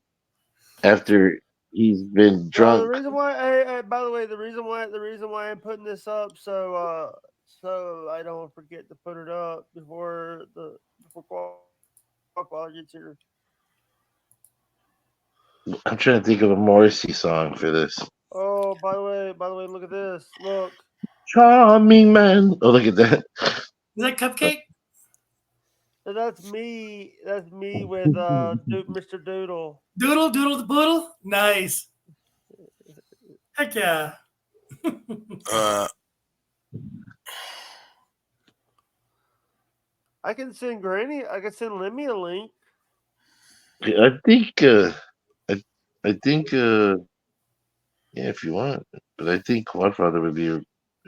after he's been drunk. The reason why, by the way, the reason why I'm putting this up so I don't forget to put it up before Quadfather gets here. I'm trying to think of a Morrissey song for this. Oh, by the way, look at this. Look. Charming man. Oh, look at that. Is that Cupcake? And that's me. That's me with Mr. Doodle. Doodle the Boodle? Nice. Heck yeah. I can send Lemmy a link. I think yeah, if you want. But I think Quadfather would be a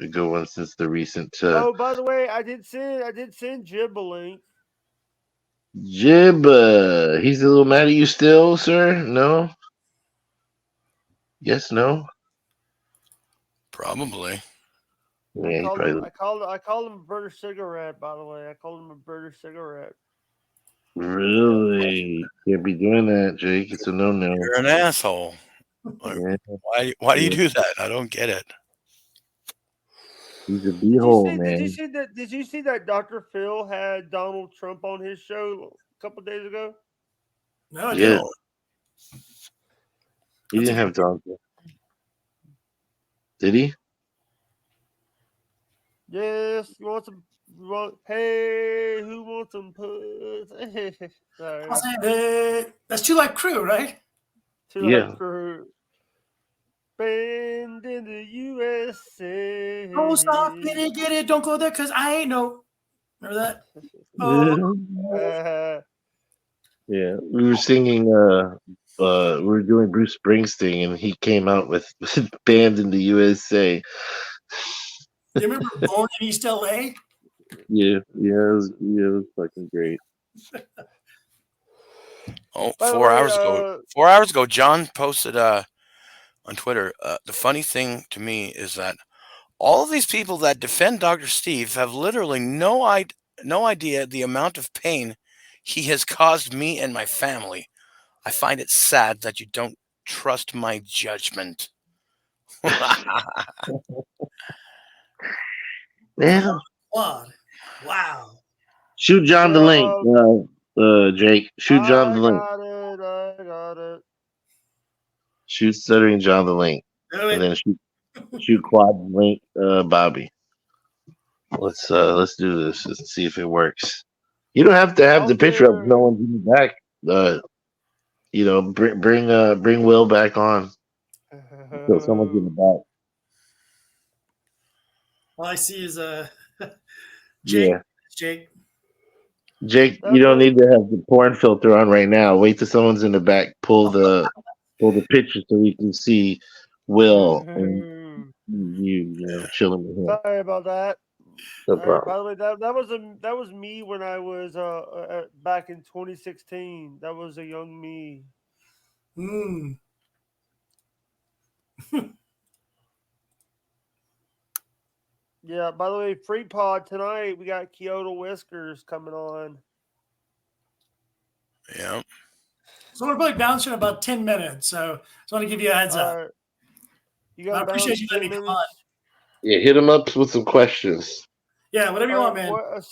good one since the recent Oh, by the way, I did send Jib a link. Jib, he's a little mad at you still, sir? No? Yes, no? Probably. Yeah, I called him a British cigarette, by the way. I called him a British cigarette. Really? Can't be doing that, Jake. It's a no-no. You're an asshole. Yeah. Why do you do that? I don't get it. He's a beehole, man. Did you see that Dr. Phil had Donald Trump on his show a couple days ago? No, I Yeah. don't. He didn't have Donald Trump. Did he? Yes, hey, who wants some puss? Sorry. That's Two Life Crew, right? Yeah. Crew. Band in the USA. Oh, stop, get it, don't go there, because I ain't no. Remember that? Oh, Yeah, we were singing. We were doing Bruce Springsteen, and he came out with "Band in the USA." you remember Born in East LA? Yeah, it was fucking great. Oh, By the 4 way, hours ago. 4 hours ago, John posted on Twitter. The funny thing to me is that all of these people that defend Dr. Steve have literally no idea the amount of pain he has caused me and my family. I find it sad that you don't trust my judgment. Yeah. Wow. Shoot John the link, Jake. Shoot John the link. I got it. Shoot Stuttering John the link. And then shoot Quad the link, Bobby. Let's do this and see if it works. You don't have to have the picture up. No one's in the back. bring Will back on. So someone's in the back. All I see is Jake. Yeah, Jake. Jake, you don't need to have the porn filter on right now. Wait till someone's in the back. Pull the picture so we can see Will and you chilling with him. Sorry about that. No problem. By the way, that was me when I was back in 2016. That was a young me. Yeah. By the way, free pod tonight. We got Kyoto Whiskers coming on. Yeah. So we're probably bouncing in about 10 minutes. So just want to give you a heads up. You got I appreciate you letting me come on. Yeah, hit him up with some questions. Yeah, whatever you want, man. Are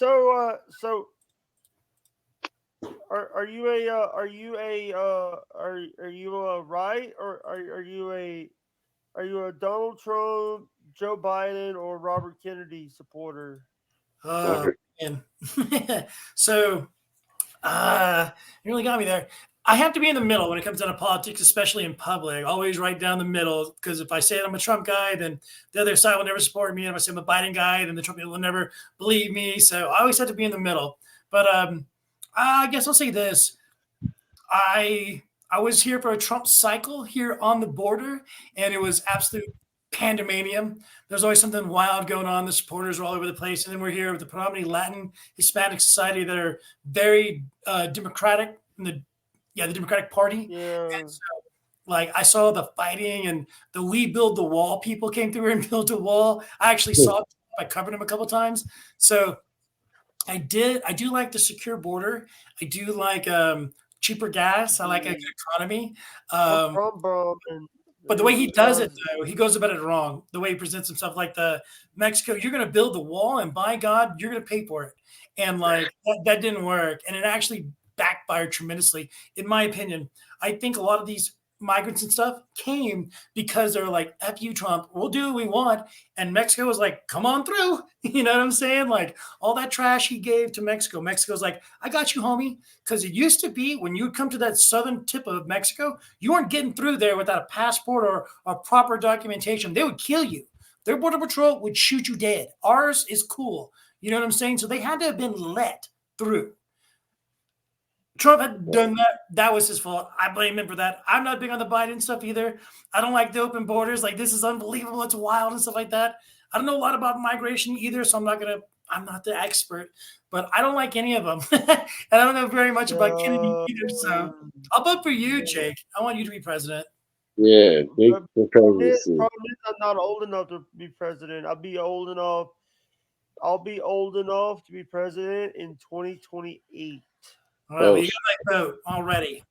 you a right or are you a Donald Trump, Joe Biden, or Robert Kennedy supporter? Man. So you really got me there. I have to be in the middle when it comes down to politics, especially in public. Always right down the middle, because if I say I'm a Trump guy, then the other side will never support me. And if I say I'm a Biden guy, then the Trump people will never believe me. So I always have to be in the middle. But I guess I'll say this. I was here for a Trump cycle here on the border, and it was absolute pandemonium. There's always something wild going on. The supporters are all over the place. And then we're here with the predominantly Latin Hispanic society that are very democratic in the Democratic Party. Yeah. And so, like, I saw the fighting and the We Build the Wall people came through and built a wall. I actually saw it. I covered him a couple of times. So I do like the secure border. I do like cheaper gas. I like a good economy. But the way he does it, though, he goes about it wrong. The way he presents himself, like the Mexico, you're going to build the wall, and by God, you're going to pay for it. And like that didn't work, and it actually backfired tremendously, in my opinion. I think a lot of these migrants and stuff came because they're like, F you, Trump, we'll do what we want. And Mexico was like, come on through. You know what I'm saying? Like all that trash he gave to Mexico. Mexico's like, I got you, homie. Because it used to be when you would come to that southern tip of Mexico, you weren't getting through there without a passport or proper documentation. They would kill you. Their border patrol would shoot you dead. Ours is cool. You know what I'm saying? So they had to have been let through. Trump had done that. That was his fault. I blame him for that. I'm not big on the Biden stuff either. I don't like the open borders. Like, this is unbelievable. It's wild and stuff like that. I don't know a lot about migration either, so I'm not the expert, but I don't like any of them. And I don't know very much about Kennedy either. So I'll vote for you, Jake. I want you to be president. Yeah, Jake for presidency. Problem is I'm not old enough to be president. I'll be old enough to be president in 2028. Well, you got my vote already.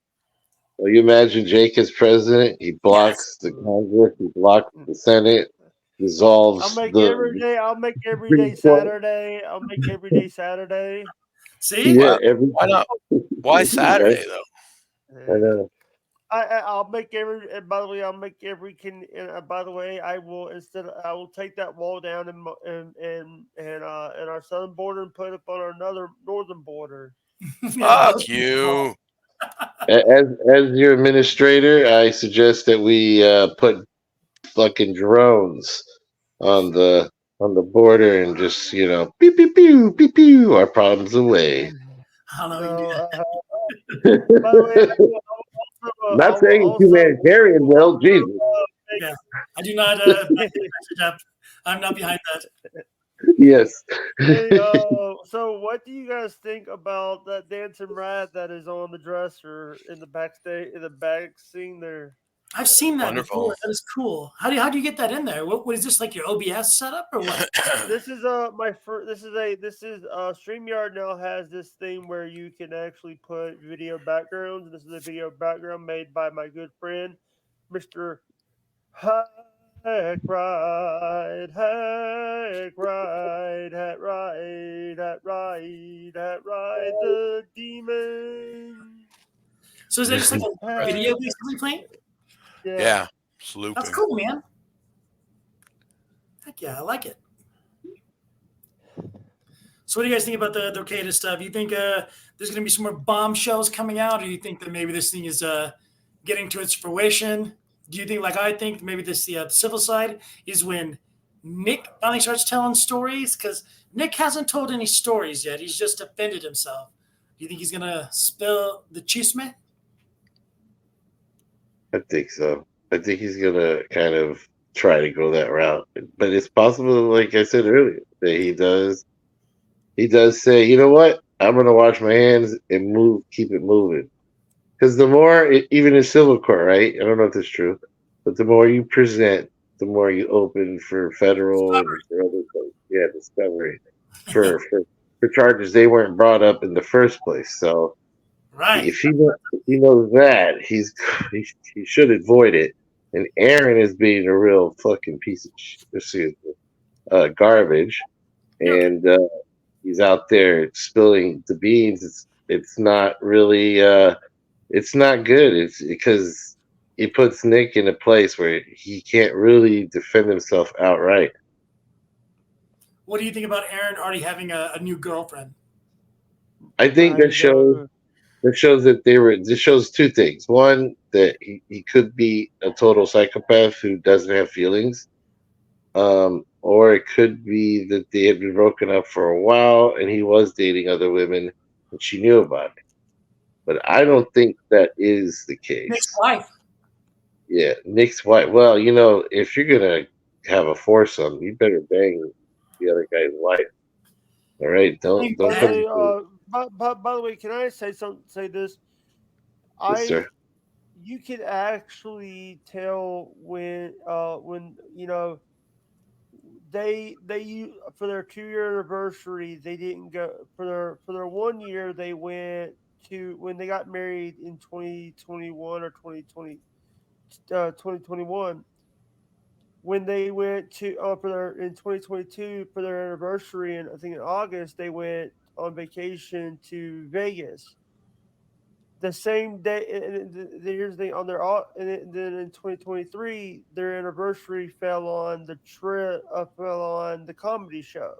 Well, you imagine Jake as president. He blocks the Congress. He blocks the Senate. Dissolves. I'll make every day Saturday. I'll make every day Saturday. See? Yeah. Why not? Why Saturday though? I know. I'll make every. And by the way, by the way, I will take that wall down and our southern border and put it up on our another northern border. Fuck you. As your administrator, I suggest that we put fucking drones on the border and just pew pew pew pew pew our problems away. I don't know. By the way, not saying it's humanitarian, Will. Jesus. Yeah, I do not. I'm not behind that. Yes. Hey, so what do you guys think about that dancing rat that is on the dresser in the back scene there? I've seen that Wonderful. before. That is cool. How do you get that in there? What is this, like your OBS setup or what? This is StreamYard now has this thing where you can actually put video backgrounds. This is a video background made by my good friend, Mr. Heck ride, the demon. So is that just like a video basically playing? Yeah. Slooping. That's cool, man. Heck yeah, I like it. So, what do you guys think about the Okada stuff? You think there's going to be some more bombshells coming out, or do you think that maybe this thing is getting to its fruition? Do you think, like I think, maybe the civil side is when Nick finally starts telling stories? Because Nick hasn't told any stories yet. He's just defended himself. Do you think he's going to spill the chisme? I think so. I think he's gonna kind of try to go that route, but it's possible, like I said earlier, that he does. He does say, you know what? I'm gonna wash my hands and move, keep it moving. Because the more, even in civil court, right? I don't know if that's true, but the more you present, the more you open for federal and for other things. Yeah, discovery for charges they weren't brought up in the first place. So Right. if he knows that, he should avoid it. And Aaron is being a real fucking piece of garbage, and he's out there spilling the beans. It's not really it's not good. It's because it puts Nick in a place where he can't really defend himself outright. What do you think about Aaron already having a new girlfriend? I think that shows that this shows two things. One, that he could be a total psychopath who doesn't have feelings. Or it could be that they had been broken up for a while and he was dating other women and she knew about it. But I don't think that is the case. Nick's wife. Yeah, Nick's wife. Well, if you're gonna have a foursome, you better bang the other guy's wife. All right, don't come. By the way, can I say this? Yes, sir. You can actually tell when they for their 2-year anniversary, they didn't go for their 1 year. They went to when they got married in 2021 or 2021. When they went to in 2022 for their anniversary, and I think in August they went on vacation to Vegas. The same day, and here's the thing on and then in 2023, their anniversary fell on the comedy show.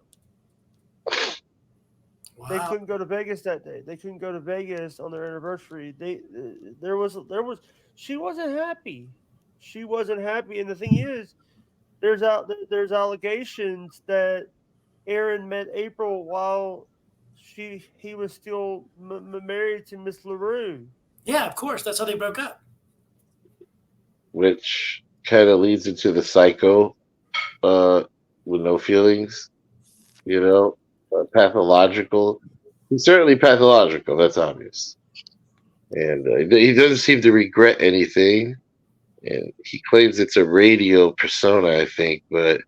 Wow. They couldn't go to Vegas that day. They couldn't go to Vegas on their anniversary. She wasn't happy. She wasn't happy, and the thing is, there's allegations that Aaron met April while he was still married to Miss LaRue. Yeah, of course. That's how they broke up. Which kind of leads into the psycho with no feelings, pathological. He's certainly pathological. That's obvious. And he doesn't seem to regret anything. And he claims it's a radio persona, I think, but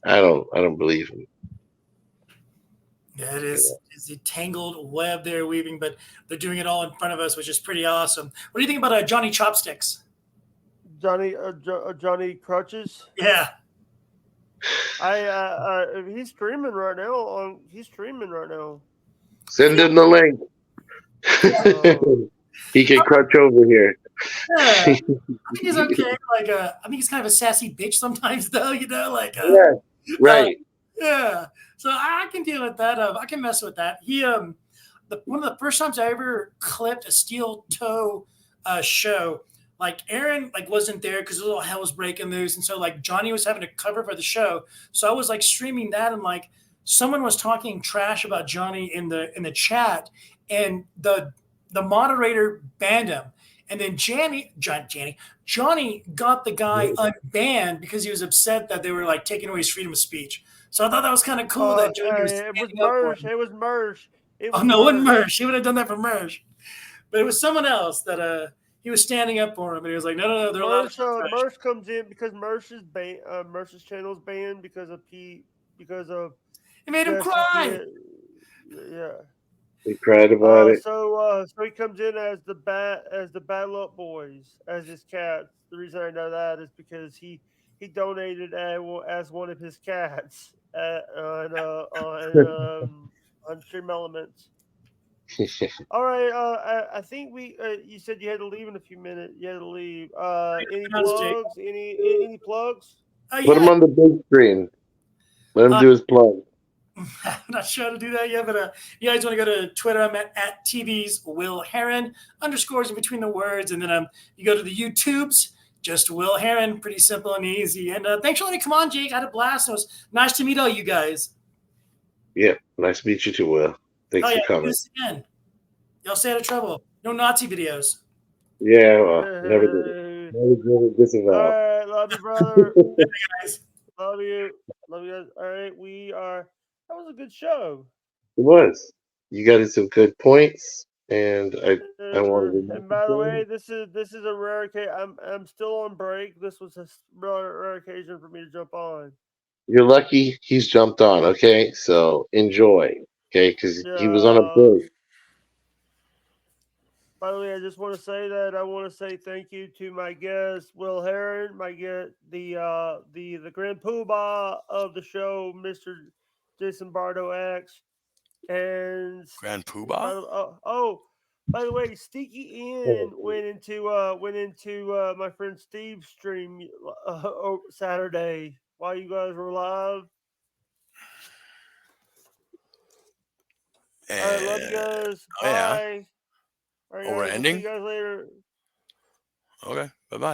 I don't believe him. Yeah, it is. It's a tangled web they're weaving, but they're doing it all in front of us, which is pretty awesome. What do you think about Johnny Chopsticks? Johnny Crutches? Yeah. He's streaming right now. Send him the link. He can crutch over here. Yeah, I think he's okay. I think he's kind of a sassy bitch sometimes, though. Yeah, right. Yeah, so I can deal with that. I can mess with that. He one of the first times I ever clipped a steel toe show, Aaron wasn't there because a little hell was breaking loose, and so Johnny was having to cover for the show. So I was streaming that, and someone was talking trash about Johnny in the chat, and the moderator banned him. And then Johnny got the guy unbanned because he was upset that they were taking away his freedom of speech. So I thought that was kind of cool that Johnny was it was Mersh. It was Mersh. Oh no, it wasn't Mersh. He would have done that for Mersh. But it was someone else that he was standing up for him, and he was like, no, they're allowed. Mersh comes in because Mersh's channel is banned because of it made him cry. Yeah. He cried about it. So he comes in as the Battle Up Boys, as his cats. The reason I know that is because he donated as one of his cats on Stream Elements. All right. I think you said you had to leave in a few minutes. You had to leave. Any plugs? Any plugs? Put him on the big screen. Let him do his plug. I'm not sure how to do that yet, but you guys want to go to Twitter? I'm at TV's Will Heron, underscores in between the words, and then you go to the YouTubes, just Will Heron, pretty simple and easy. And thanks for letting me come on, Jake. I had a blast. It was nice to meet all you guys. Yeah, nice to meet you too, Will. Thanks Oh yeah, for coming. do this again. Y'all stay out of trouble. No Nazi videos. Yeah, well, never did it. Hey. Never did it. Disavow. All right, love you, brother. Guys. Love you. Love you guys. All right, that was a good show. It was. You got in some good points, and I wanted to. And by the way, this is a rare occasion. I'm still on break. This was a rare occasion for me to jump on. You're lucky he's jumped on. Okay, so enjoy. Okay, because he was on a break. By the way, I just want to say that I want to say thank you to my guest Will Heron, the grand poobah of the show, Mr. Jason Bardo X, and Grand Poobah. by the way, Sneaky Ian went into my friend Steve's stream Saturday while you guys were live. All right, love you guys. Oh, yeah. Bye. All right, Oh, we're guys, ending? see you guys later. Okay. Bye bye.